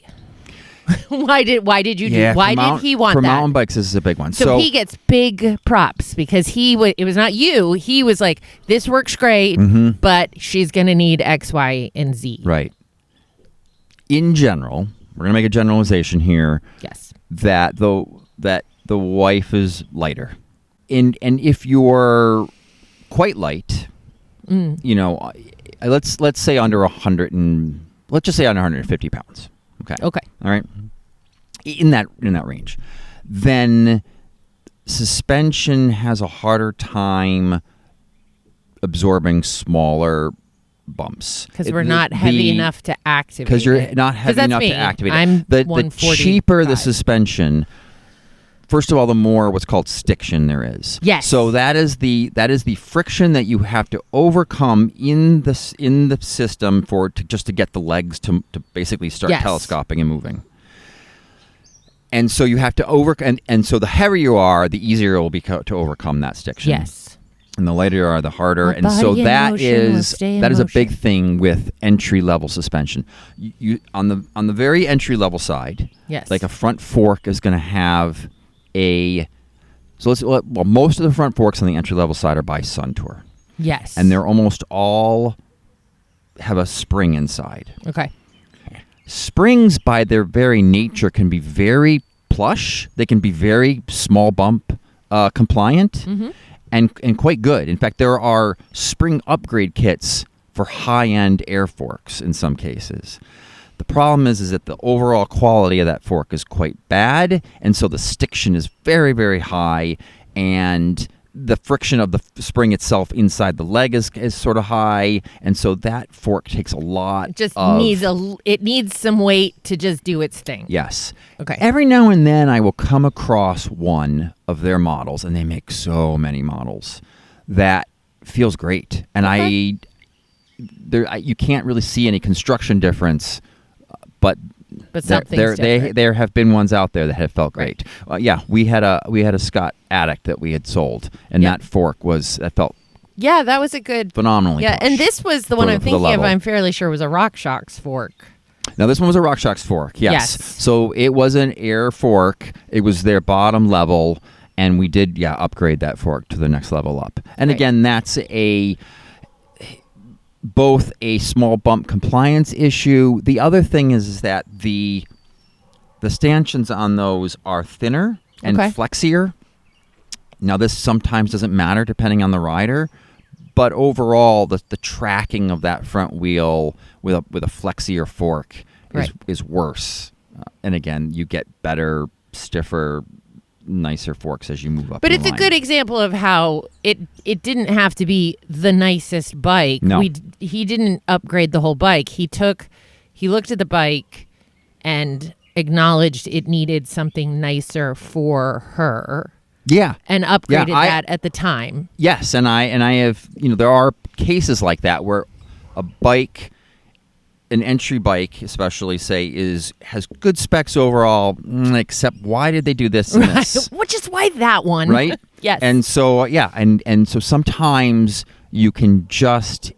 Why did you do? Why did he want for that? For mountain bikes, this is a big one. So he gets big props because it was not you. He was like, this works great, but she's going to need X, Y, and Z. Right. In general, we're going to make a generalization here. Yes. That the wife is lighter. And if you're quite light, let's say under 100 and let's just say under 150 pounds. Okay. Okay. All right. In that range, then suspension has a harder time absorbing smaller bumps because we're not heavy enough to activate. Because you're not heavy enough to activate. I'm the cheaper the suspension. First of all, the more what's called stiction there is. Yes. So that is the friction that you have to overcome in the system just to get the legs to basically start telescoping and moving. And so you have to and so the heavier you are, the easier it will be to overcome that stiction. Yes. And the lighter you are, the harder. And so that is a big thing with entry level suspension. You on the very entry level side. Yes. Like a front fork is going to have most of the front forks on the entry level side are by Suntour. Yes. And they're almost all have a spring inside. Okay. Springs by their very nature can be very plush. They can be very small bump compliant and quite good. In fact, there are spring upgrade kits for high-end air forks in some cases. The problem is that the overall quality of that fork is quite bad, and so the stiction is very, very high, and the friction of the spring itself inside the leg is sort of high, and so that fork takes a lot. It needs some weight to just do its thing. Yes. Okay. Every now and then I will come across one of their models, and they make so many models that feels great, and you can't really see any construction difference. But there have been ones out there that have felt great. Right. We had a Scott Addict that we had sold, and that fork felt that was a good phenomenally. Yeah, and this was the one I'm thinking of. I'm fairly sure was a RockShox fork. Now this one was a RockShox fork. Yes. So it was an air fork. It was their bottom level, and we did upgrade that fork to the next level up. And again, that's both a small bump compliance issue. The other thing is that the stanchions on those are thinner and flexier. Now, this sometimes doesn't matter depending on the rider, but overall, the tracking of that front wheel with a flexier fork is worse And again, you get better, stiffer, nicer forks as you move up. But the it's line. a good example of how it didn't have to be the nicest bike. No. He didn't upgrade the whole bike. He looked at the bike and acknowledged it needed something nicer for her. Yeah. And upgraded that at the time. Yes, and I have, there are cases like that where a bike, an entry bike especially, say, has good specs overall, except why did they do this and this? Which is why that one. Right? Yes. And so, and so sometimes you can just,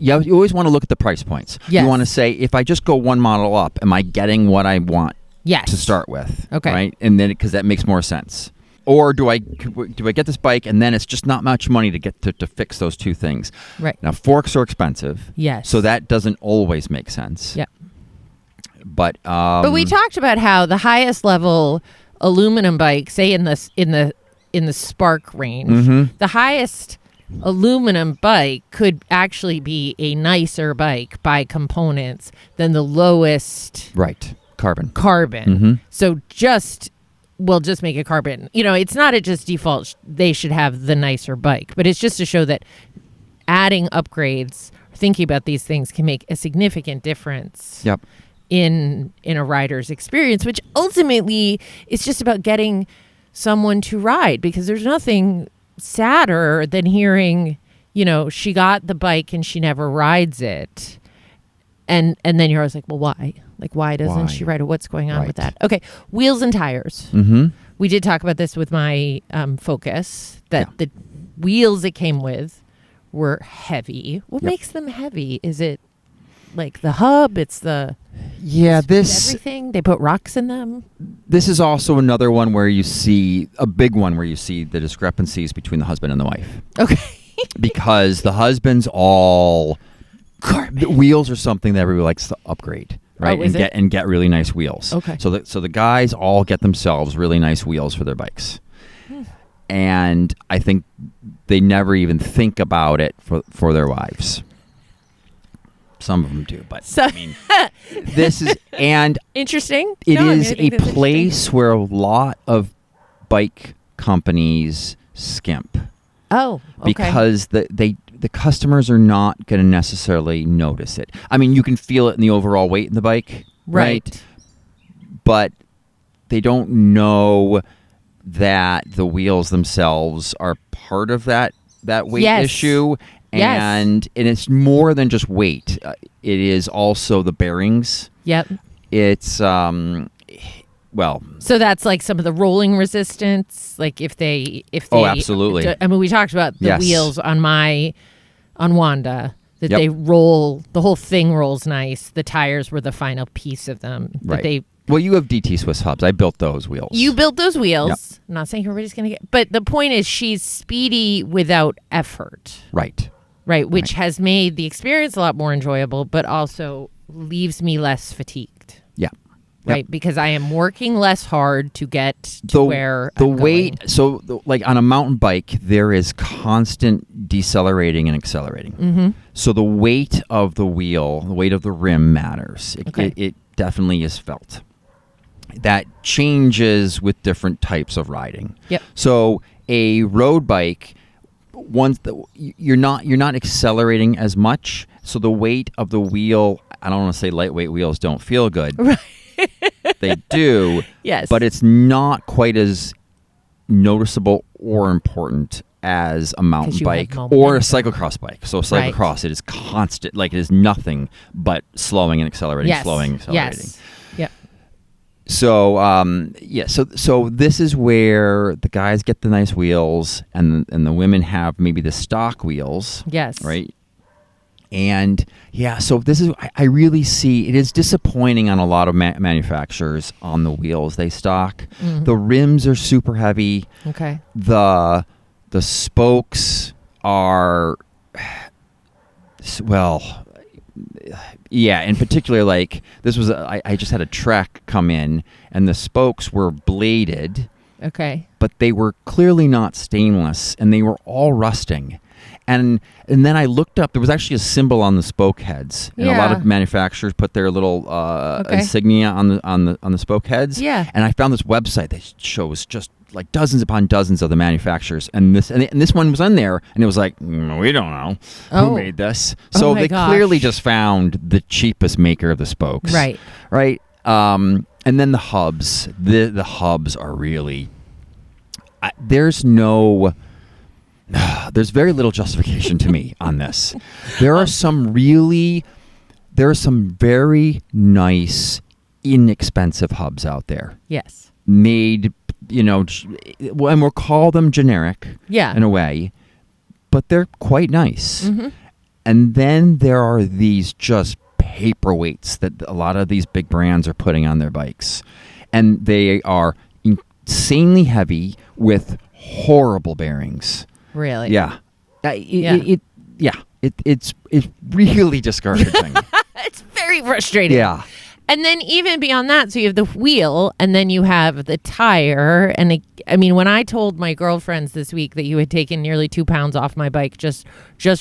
you always want to look at the price points. Yes. You want to say, if I just go one model up, am I getting what I want to start with? Okay. Right? And then, because that makes more sense. Or do I get this bike and then it's just not much money to get to fix those two things? Right. Now, forks are expensive. Yes. So that doesn't always make sense. Yeah. But we talked about how the highest level aluminum bike, say in the Spark range, Mm-hmm. the highest aluminum bike could actually be a nicer bike by components than the lowest right, carbon. Mm-hmm. So we'll just make it carbon. It's not just default. They should have the nicer bike, but it's just to show that adding upgrades, thinking about these things can make a significant difference. Yep. In a rider's experience, which ultimately is just about getting someone to ride, because there's nothing sadder than hearing, she got the bike and she never rides it. And then you're always like, well, why? Like, why doesn't she ride it? What's going on with that? Okay, wheels and tires. Mm-hmm. We did talk about this with my Focus, that the wheels it came with were heavy. What makes them heavy? Is it like the hub? It's the everything. They put rocks in them. This is also another one where you see the discrepancies between the husband and the wife. Okay. Because the husband's all carbon. The wheels are something that everybody likes to upgrade, right? And get really nice wheels. Okay. So the guys all get themselves really nice wheels for their bikes. And I think they never even think about it for their wives. Some of them do, but this is interesting. It is a place where a lot of bike companies skimp. Oh, okay. Because the customers are not going to necessarily notice it. I mean, you can feel it in the overall weight in the bike, right? But they don't know that the wheels themselves are part of that weight issue. And it's more than just weight. It is also the bearings. Yep. It's so that's like some of the rolling resistance. Like if they absolutely. I mean, we talked about the wheels on Wanda, that they roll. The whole thing rolls nice. The tires were the final piece of them. Right. Well, you have DT Swiss hubs. I built those wheels. You built those wheels. Yep. I'm not saying everybody's going to get... But the point is she's speedy without effort. Right. Right, which has made the experience a lot more enjoyable, but also leaves me less fatigued. Yeah. Right, because I am working less hard to get to where the I'm weight. going. So, like on a mountain bike, there is constant decelerating and accelerating. Mm-hmm. So the weight of the wheel, the weight of the rim matters. It definitely is felt. That changes with different types of riding. Yep. So a road bike, you're not accelerating as much. So the weight of the wheel, I don't want to say lightweight wheels don't feel good. Right. They do. Yes. But it's not quite as noticeable or important as a mountain bike or a cyclocross bike. So cyclocross, it is constant, like it is nothing but slowing and accelerating, slowing and accelerating. Yes. Yep. So so this is where the guys get the nice wheels and the women have maybe the stock wheels. Yes. Right. And so this is, I really see, it is disappointing on a lot of manufacturers on the wheels they stock. Mm-hmm. The rims are super heavy. Okay. The spokes are, in particular, like this was, I just had a Trek come in and the spokes were bladed. Okay. But they were clearly not stainless and they were all rusting. And then I looked up. There was actually a symbol on the spoke heads, and a lot of manufacturers put their little insignia on the spoke heads. Yeah. And I found this website that shows just like dozens upon dozens of the manufacturers, and this one was on there, and it was like, we don't know who made this. So they clearly just found the cheapest maker of the spokes. Right. Right. And then the hubs. The hubs are really. There's very little justification to me on this. There are some very nice, inexpensive hubs out there. Yes. Made, and we'll call them generic. Yeah. In a way, but they're quite nice. Mm-hmm. And then there are these just paperweights that a lot of these big brands are putting on their bikes, and they are insanely heavy with horrible bearings. Really? Yeah. It's really discouraging. It's very frustrating. Yeah. And then even beyond that, so you have the wheel, and then you have the tire. And when I told my girlfriends this week that you had taken nearly 2 pounds off my bike just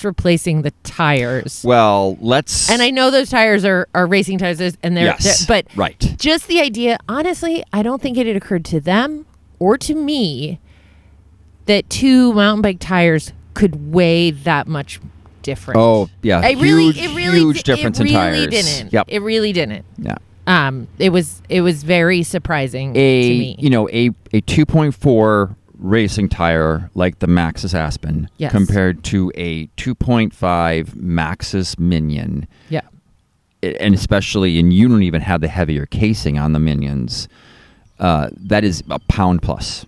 replacing the tires. Well, and I know those tires are racing tires, and they're but right. Just the idea, honestly, I don't think it had occurred to them or to me that 2 mountain bike tires could weigh that much different. Oh, yeah. Huge difference in tires. Yep. It really didn't. Yeah. It was very surprising to me. A 2.4 racing tire like the Maxxis Aspen compared to a 2.5 Maxxis Minion. Yeah. And you don't even have the heavier casing on the Minions. That is a pound plus.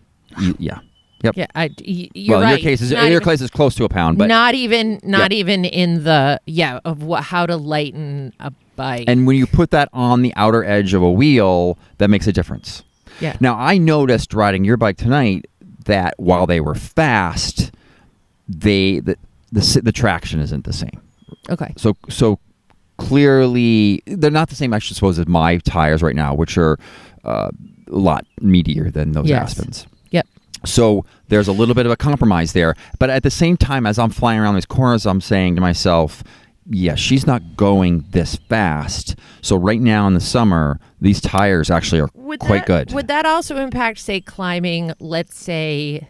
Yeah. Yep. Yeah, you're right. In your case is close to a pound, but not even in the how to lighten a bike. And when you put that on the outer edge of a wheel, that makes a difference. Yeah. Now I noticed riding your bike tonight that while they were fast, the traction isn't the same. Okay. So clearly they're not the same. I should suppose as my tires right now, which are a lot meatier than those Aspens. Yep. So there's a little bit of a compromise there. But at the same time, as I'm flying around these corners, I'm saying to myself, she's not going this fast. So right now in the summer, these tires actually are quite good. Would that also impact, say, climbing, let's say,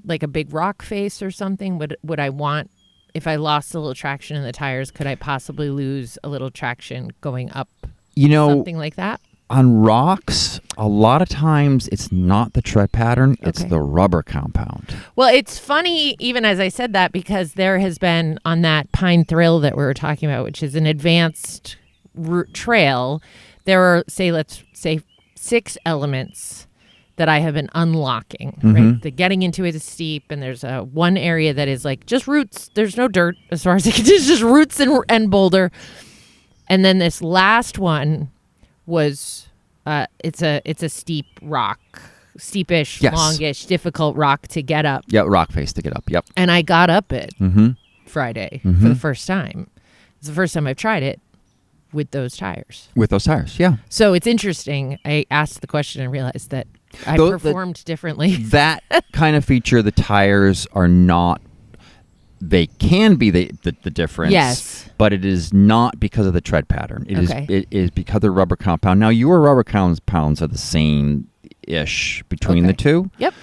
like a big rock face or something? Would I want, if I lost a little traction in the tires, could I possibly lose a little traction going up? Something like that? On rocks, a lot of times it's not the tread pattern, it's the rubber compound. Well, it's funny, even as I said that, because there has been on that Pine Thrill that we were talking about, which is an advanced trail, there are, let's say 6 elements that I have been unlocking. Mm-hmm. Right? The getting into it is steep, and there's one area that is like just roots. There's no dirt as far as I can. It's just roots and boulder. And then this last one was it's a steep rock, steepish, longish, difficult rock to get up. Yeah, rock face to get up. Yep. And I got up it Friday for the first time. It's the first time I've tried it with those tires. Yeah. So it's interesting. I asked the question and realized that I performed differently. That kind of feature, the tires are not. They can be the difference. Yes. But it is not because of the tread pattern. It is because of the rubber compound. Now, your rubber compounds are the same-ish between the two. Yep.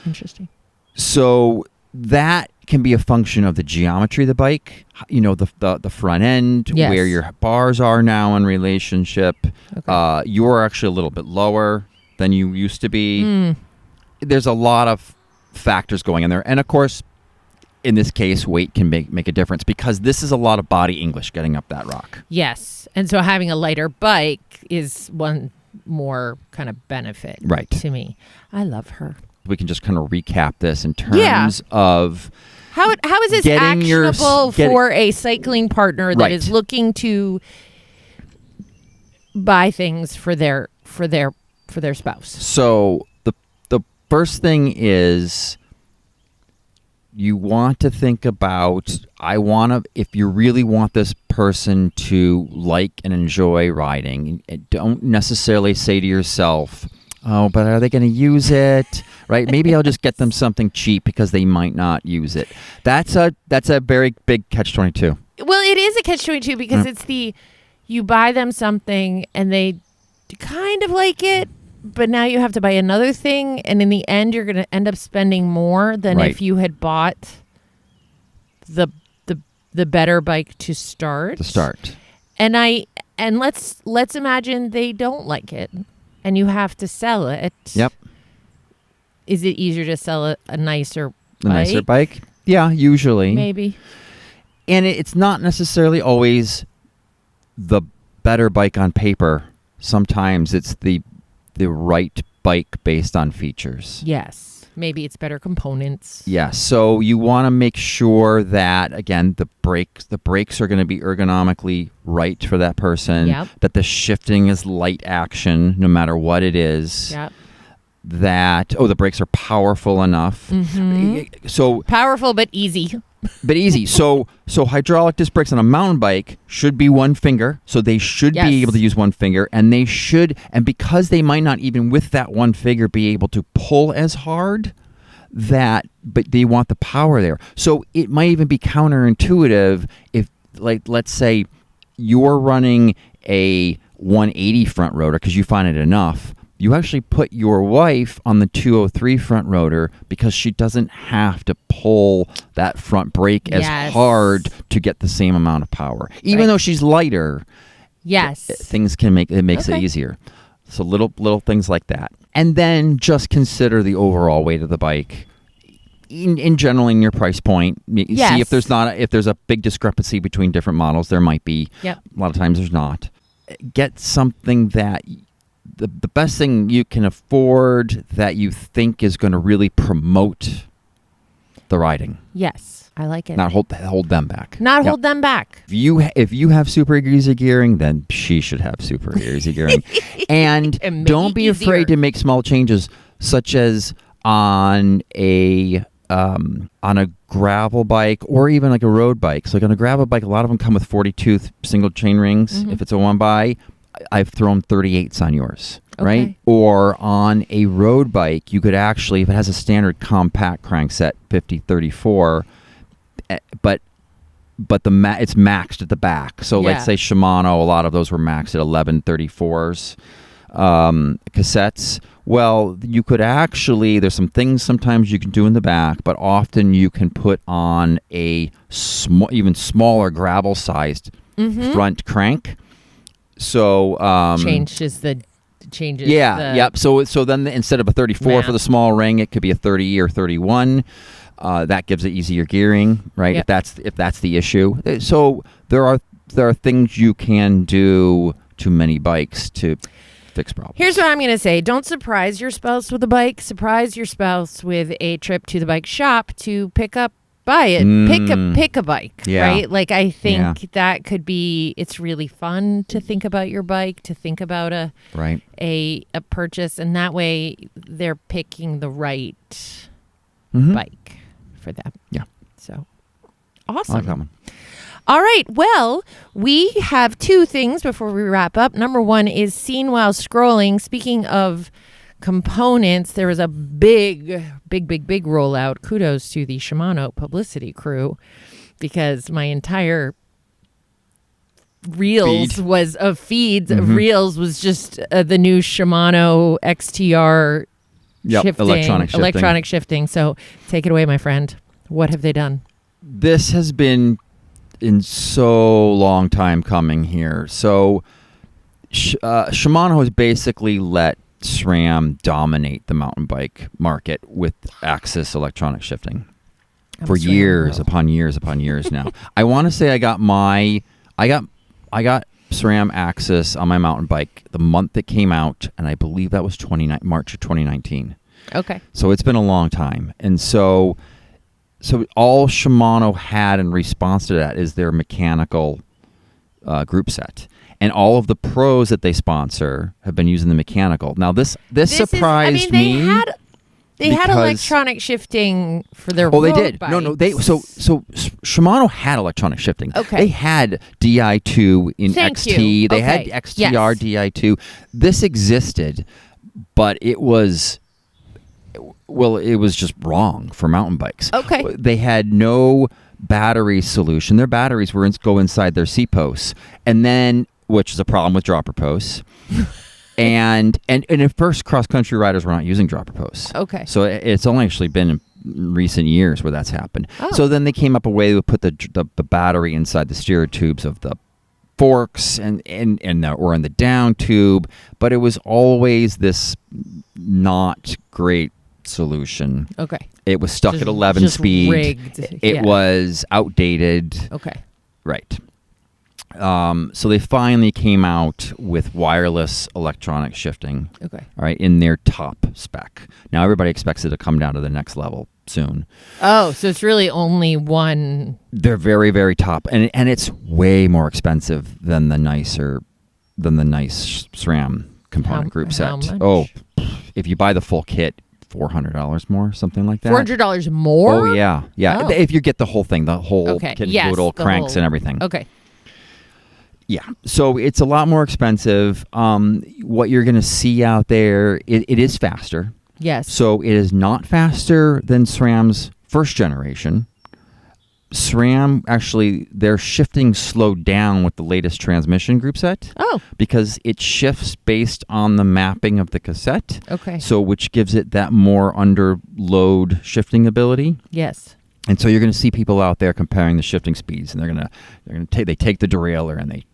Interesting. So that can be a function of the geometry of the bike, the front end, where your bars are now in relationship. Okay. You're actually a little bit lower than you used to be. There's a lot of factors going in there. And, of course, in this case, weight can make a difference because this is a lot of body English getting up that rock. Yes. And so having a lighter bike is one more kind of benefit to me. I love her. We can just kind of recap this in terms of how is this actionable for a cycling partner that is looking to buy things for their spouse. So the first thing is you want to think about, if you really want this person to like and enjoy riding, don't necessarily say to yourself, Oh, but are they going to use it? Right? Maybe I'll just get them something cheap because they might not use it. That's a very big catch-22. Well, it is a catch-22 because it's you buy them something and they kind of like it, but now you have to buy another thing, and in the end, you're going to end up spending more than if you had bought the better bike to start. And let's imagine they don't like it, and you have to sell it. Yep. Is it easier to sell a nicer bike? A nicer bike? Yeah, usually. Maybe. And it's not necessarily always the better bike on paper. Sometimes it's the right bike based on features. Yes. Maybe it's better components. Yes. So you want to make sure that, again, the brakes are going to be ergonomically right for that person. Yep. That the shifting is light action, no matter what it is. Yep. That the brakes are powerful enough. Mm-hmm. So powerful but easy. So hydraulic disc brakes on a mountain bike should be one finger. So they should be able to use one finger, and because they might not even with that one finger be able to pull as hard, but they want the power there. So it might even be counterintuitive if, like, let's say you're running a 180 front rotor because you find it enough. You actually put your wife on the 203 front rotor because she doesn't have to pull that front brake as hard to get the same amount of power. Even though she's lighter, things can it makes it easier. So little things like that. And then just consider the overall weight of the bike. In general, in your price point, see if there's a big discrepancy between different models. There might be. Yep. A lot of times there's not. Get something that the best thing you can afford that you think is going to really promote the riding. Yes, I like it. Not hold them back. Hold them back. If you have super easy gearing, then she should have super easy gearing. And don't be afraid to make small changes, such as on a gravel bike or even like a road bike. So like on a gravel bike, a lot of them come with 42 single chain rings. If it's a one by, I've thrown 38s on yours, right? Or on a road bike, you could actually, if it has a standard compact crankset, 50-34, but it's maxed at the back. So let's say Shimano, a lot of those were maxed at 11-34s cassettes. Well, you could actually, there's some things sometimes you can do in the back, but often you can put on a even smaller gravel-sized front crank. So changes. Yep. So then instead of a 34 for the small ring, it could be a 30 or 31. That gives it easier gearing, right? Yep. If that's the issue. So there are things you can do to many bikes to fix problems. Here's what I'm going to say. Don't surprise your spouse with a bike. Surprise your spouse with a trip to the bike shop to pick a bike, right? Like, I think that could be, it's really fun to think about your bike, to think about a purchase, and that way they're picking the right bike for them. Yeah. So, awesome. I like that one. All right. Well, we have two things before we wrap up. Number one is seen while scrolling. Speaking of components, there was a big rollout. Kudos to the Shimano publicity crew, because my entire reels was of feeds of reels was just the new Shimano XTR electronic shifting. So take it away, my friend. What have they done? This has been in so long time coming here. So Shimano has basically let SRAM dominate the mountain bike market with Axis electronic shifting for years upon years now. I want to say I got SRAM Axis on my mountain bike the month it came out, and I believe that was March of 2019. Okay. So it's been a long time. And so all Shimano had in response to that is their mechanical group set. And all of the pros that they sponsor have been using the mechanical. Now, this surprised me. They had electronic shifting for their road they did. bikes. No. So Shimano had electronic shifting. Okay. They had Di2 in XT. They had XTR Di2. This existed, but it was just wrong for mountain bikes. Okay. They had no battery solution. Their batteries go inside their seat posts, and then, which is a problem with dropper posts. and at first, cross country riders were not using dropper posts. Okay. So it's only actually been in recent years where that's happened. Oh. So then they came up a way to put the battery inside the steer tubes of the forks or in the down tube, but it was always this not great solution. Okay. It was stuck at 11 speed. Rigged. It was outdated. Okay. Right. So they finally came out with wireless electronic shifting. Okay. All right, in their top spec. Now everybody expects it to come down to the next level soon. Oh, so it's really only one. They're very, very top, and it's way more expensive than the nice SRAM component group set. How much? Oh, if you buy the full kit, $400 more, something like that. $400 more? Oh yeah. Oh. If you get the whole thing, the whole kit and caboodle, cranks and everything. Okay. Yeah, so it's a lot more expensive. What you're going to see out there, it is faster. Yes. So it is not faster than SRAM's first generation. SRAM, actually, their shifting slowed down with the latest transmission group set. Oh. Because it shifts based on the mapping of the cassette. Okay. So which gives it that more under load shifting ability. Yes. And so you're going to see people out there comparing the shifting speeds, and they're going to take the derailleur and they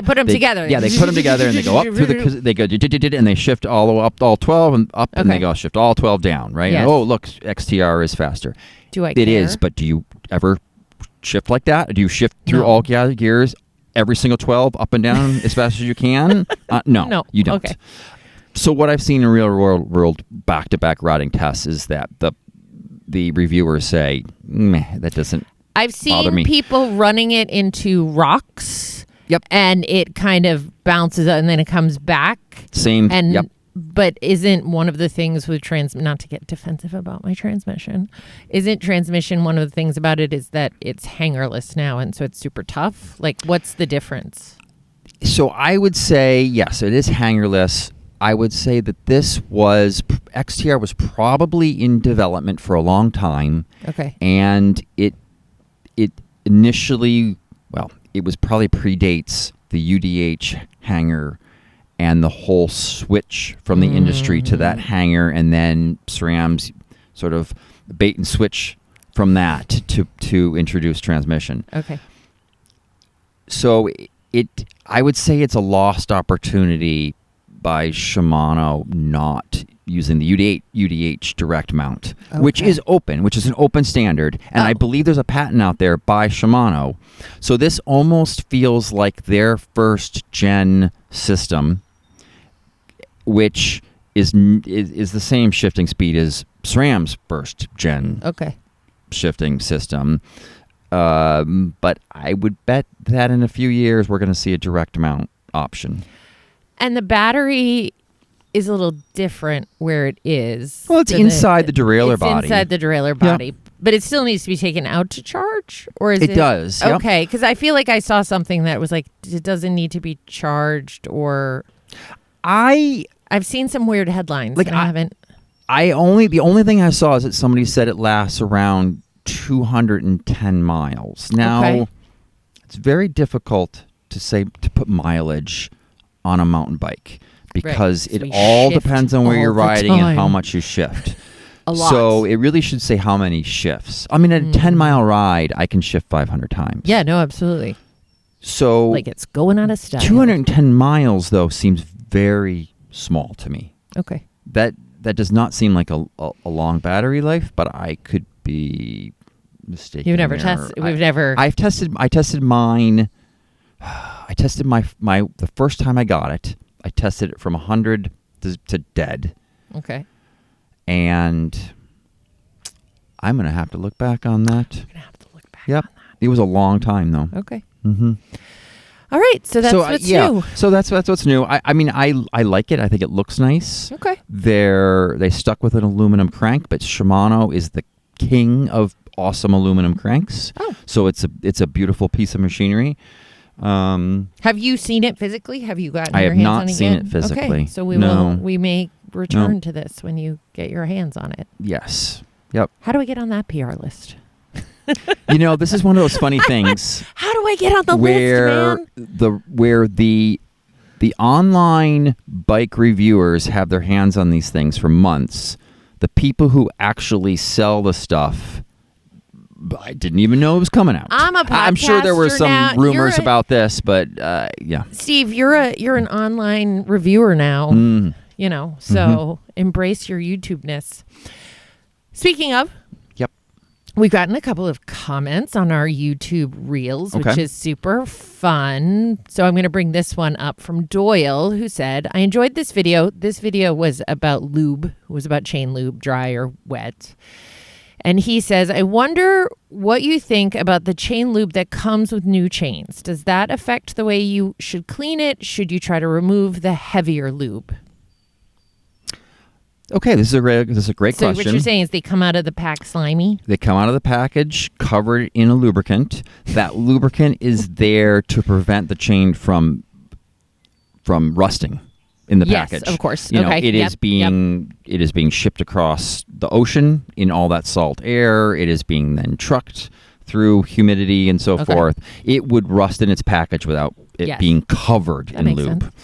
put them together. Yeah, they put them together and they go up through they go and they shift all up all 12 and up, and they go shift all 12 down, right? Yes. And, oh, look, XTR is faster. Do I? It is, but do you ever shift like that? Do you shift through No. all gears, every single 12 up and down as fast as you can? No, you don't. Okay. So what I've seen in real world back-to-back riding tests is that the reviewers say, meh, that doesn't I've bother me. seen people running it into rocks. Yep. And it kind of bounces and then it comes back. Same. And yep. But isn't one of the things with not to get defensive about my transmission, isn't transmission one of the things about it is that it's hangerless now, and so it's super tough? Like, what's the difference? So I would say, yes, it is hangerless. I would say that XTR was probably in development for a long time. Okay. And it initially, it was probably predates the UDH hanger and the whole switch from the industry to that hanger, and then SRAM's sort of bait and switch from that to introduce transmission. Okay. So I would say it's a lost opportunity by Shimano not using the UDH direct mount, which is an open standard, and I believe there's a patent out there by Shimano. So this almost feels like their first gen system, which is the same shifting speed as SRAM's first gen shifting system. But I would bet that in a few years we're going to see a direct mount option. And the battery is a little different where it is. Well, it's inside the derailleur body. It's inside the derailleur body. But it still needs to be taken out to charge? Or is it? It does. Yep. Okay, because I feel like I saw something that was like, it doesn't need to be charged, or... I've seen some weird headlines. Like, and I haven't... The only thing I saw is that somebody said it lasts around 210 miles. Now, it's very difficult to put mileage on a mountain bike because it all depends on where you're riding and how much you shift. A lot. So it really should say how many shifts. I mean, at a 10-mile ride, I can shift 500 times. Yeah, no, absolutely. So like it's going out of style. 210 miles, though, seems very small to me. Okay. That does not seem like a long battery life, but I could be mistaken. You've never tested. I tested mine. I tested the first time I got it. I tested it from 100 to dead. Okay. And I'm gonna have to look back on that. You're gonna have to look back. Yep. On that. It was a long time though. Okay. Mm-hmm. All right. So that's what's new. So that's what's new. I mean, I like it. I think it looks nice. Okay. They stuck with an aluminum crank, but Shimano is the king of awesome aluminum cranks. Oh. So it's a beautiful piece of machinery. Have you seen it physically? Have you gotten I your have hands not on it seen yet? it physically. Okay, so No. we may return to this when you get your hands on it. Yes. Yep. How do I get on that PR list? This is one of those funny things. How do I get on the where list, man? where the online bike reviewers have their hands on these things for months. The people who actually sell the stuff, I didn't even know it was coming out. I'm sure there were podcaster some now. rumors about this, but yeah. Steve, you're an online reviewer now. Mm. So embrace your YouTube-ness. Speaking of, Yep. we've gotten a couple of comments on our YouTube Reels, which Okay. is super fun. So I'm going to bring this one up from Doyle, who said, I enjoyed this video. This video was about lube. It was about chain lube, dry or wet. And he says, I wonder what you think about the chain lube that comes with new chains. Does that affect the way you should clean it? Should you try to remove the heavier lube? Okay, this is a great So question. what you're saying is they come out of the pack slimy? They come out of the package covered in a lubricant. That lubricant is there to prevent the chain from rusting in the package. Yes, of course. It Okay. is being shipped across the ocean in all that salt air. It is being then trucked through humidity and so forth. It would rust in its package without it being covered in lube. Sense.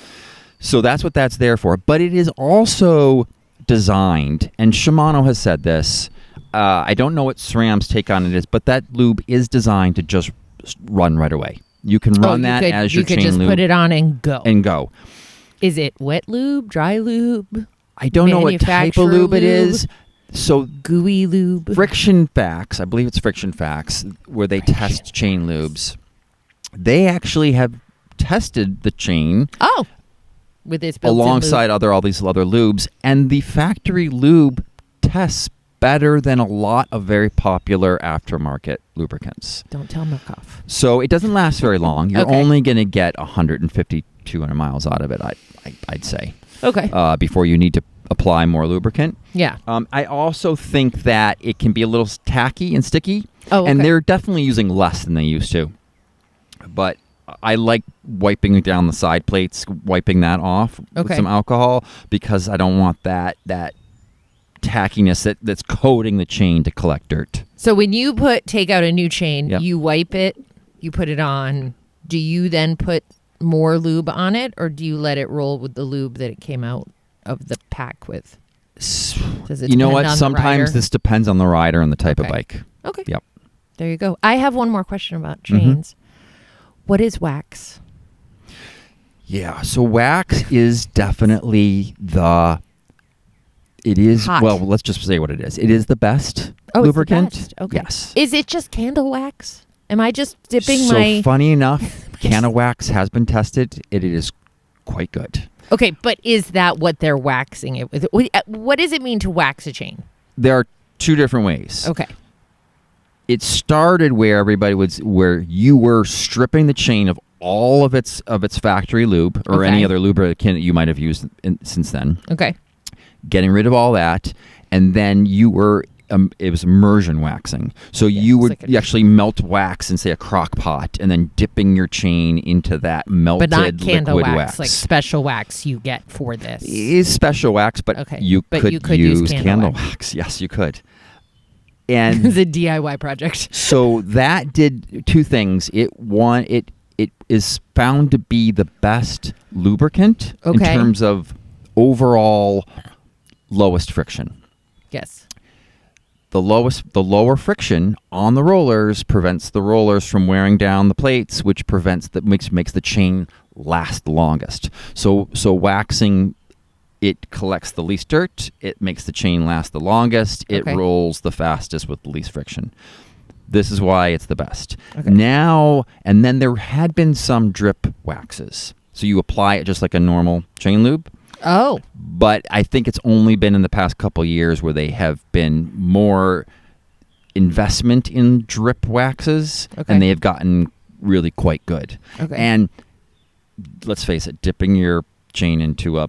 So that's what that's there for. But it is also designed, and Shimano has said this. I don't know what SRAM's take on it is, but that lube is designed to just run right away. You can run that as your chain lube. You could just put it on and go. go. Is it wet lube, dry lube? I don't know what type of lube it is. So gooey lube. Friction Facts, I believe it's Friction Facts, where they test chain lubes. They actually have tested the chain. Oh. With this built-in alongside lube. all these other lubes, and the factory lube tests better than a lot of very popular aftermarket lubricants. Don't tell Milkoff. So it doesn't last very long. You're Okay. only going to get 150, 200 miles out of it, I'd say. Okay. Before you need to apply more lubricant. Yeah. I also think that it can be a little tacky and sticky. Oh, And okay. they're definitely using less than they used to. But I like wiping down the side plates, wiping that off with some alcohol, because I don't want that tackiness that's coating the chain to collect dirt. So when you take out a new chain, Yep. you wipe it, you put it on. Do you then put more lube on it, or do you let it roll with the lube that it came out of the pack with? Does it You know depend what? on the Sometimes rider? this depends on the rider and the type of bike. Okay. Yep. There you go. I have one more question about chains. What is wax? Yeah. So wax is definitely hot. Well, let's just say what it is. It is the best lubricant. It's the best. Okay. Yes. Is it just candle wax? Am I just dipping So funny enough, can of wax has been tested. It is quite good. Okay, but is that what they're waxing it with? What does it mean to wax a chain? There are two different ways. Okay. It started where where you were stripping the chain of all of its factory lube or any other lubricant that you might have used since then. Okay. Getting rid of all that, and then you were it was immersion waxing. So you would you actually melt wax in, say, a crock pot, and then dipping your chain into that melted but not candle liquid wax, like special wax you get for this. It is special wax, but you could use candle wax. Yes, you could. And it's a DIY project. So that did two things. It is found to be the best lubricant in terms of overall lowest friction. Yes. The lower friction on the rollers prevents the rollers from wearing down the plates, which makes the chain last the longest. So waxing, it collects the least dirt. It makes the chain last the longest. It rolls the fastest with the least friction. This is why it's the best. Okay. Now, and then there had been some drip waxes. So you apply it just like a normal chain lube. Oh. But I think it's only been in the past couple years where they have been more investment in drip waxes, and they have gotten really quite good. Okay. And let's face it, dipping your chain into a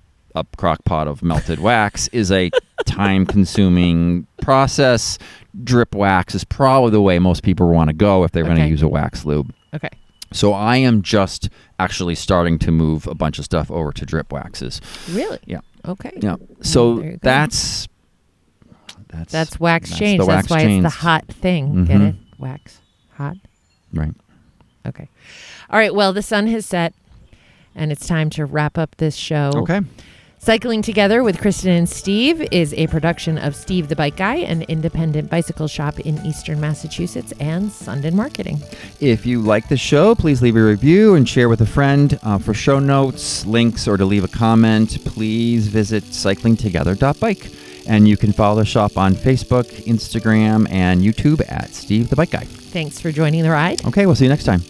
crock pot of melted wax is a time-consuming process. Drip wax is probably the way most people want to go if they're going to use a wax lube. Okay. So I am just actually starting to move a bunch of stuff over to drip waxes. Really? Yeah. Okay. Yeah. So there you go. that's wax change. the wax That's why change. it's the hot thing. Get it? Wax. Hot. Right. Okay. All right. Well, the sun has set, and it's time to wrap up this show. Okay. Cycling Together with Kristin and Steve is a production of Steve the Bike Guy, an independent bicycle shop in Eastern Massachusetts, and Sundin Marketing. If you like the show, please leave a review and share with a friend. For show notes, links, or to leave a comment, please visit cyclingtogether.bike. And you can follow the shop on Facebook, Instagram, and YouTube at Steve the Bike Guy. Thanks for joining the ride. Okay, we'll see you next time.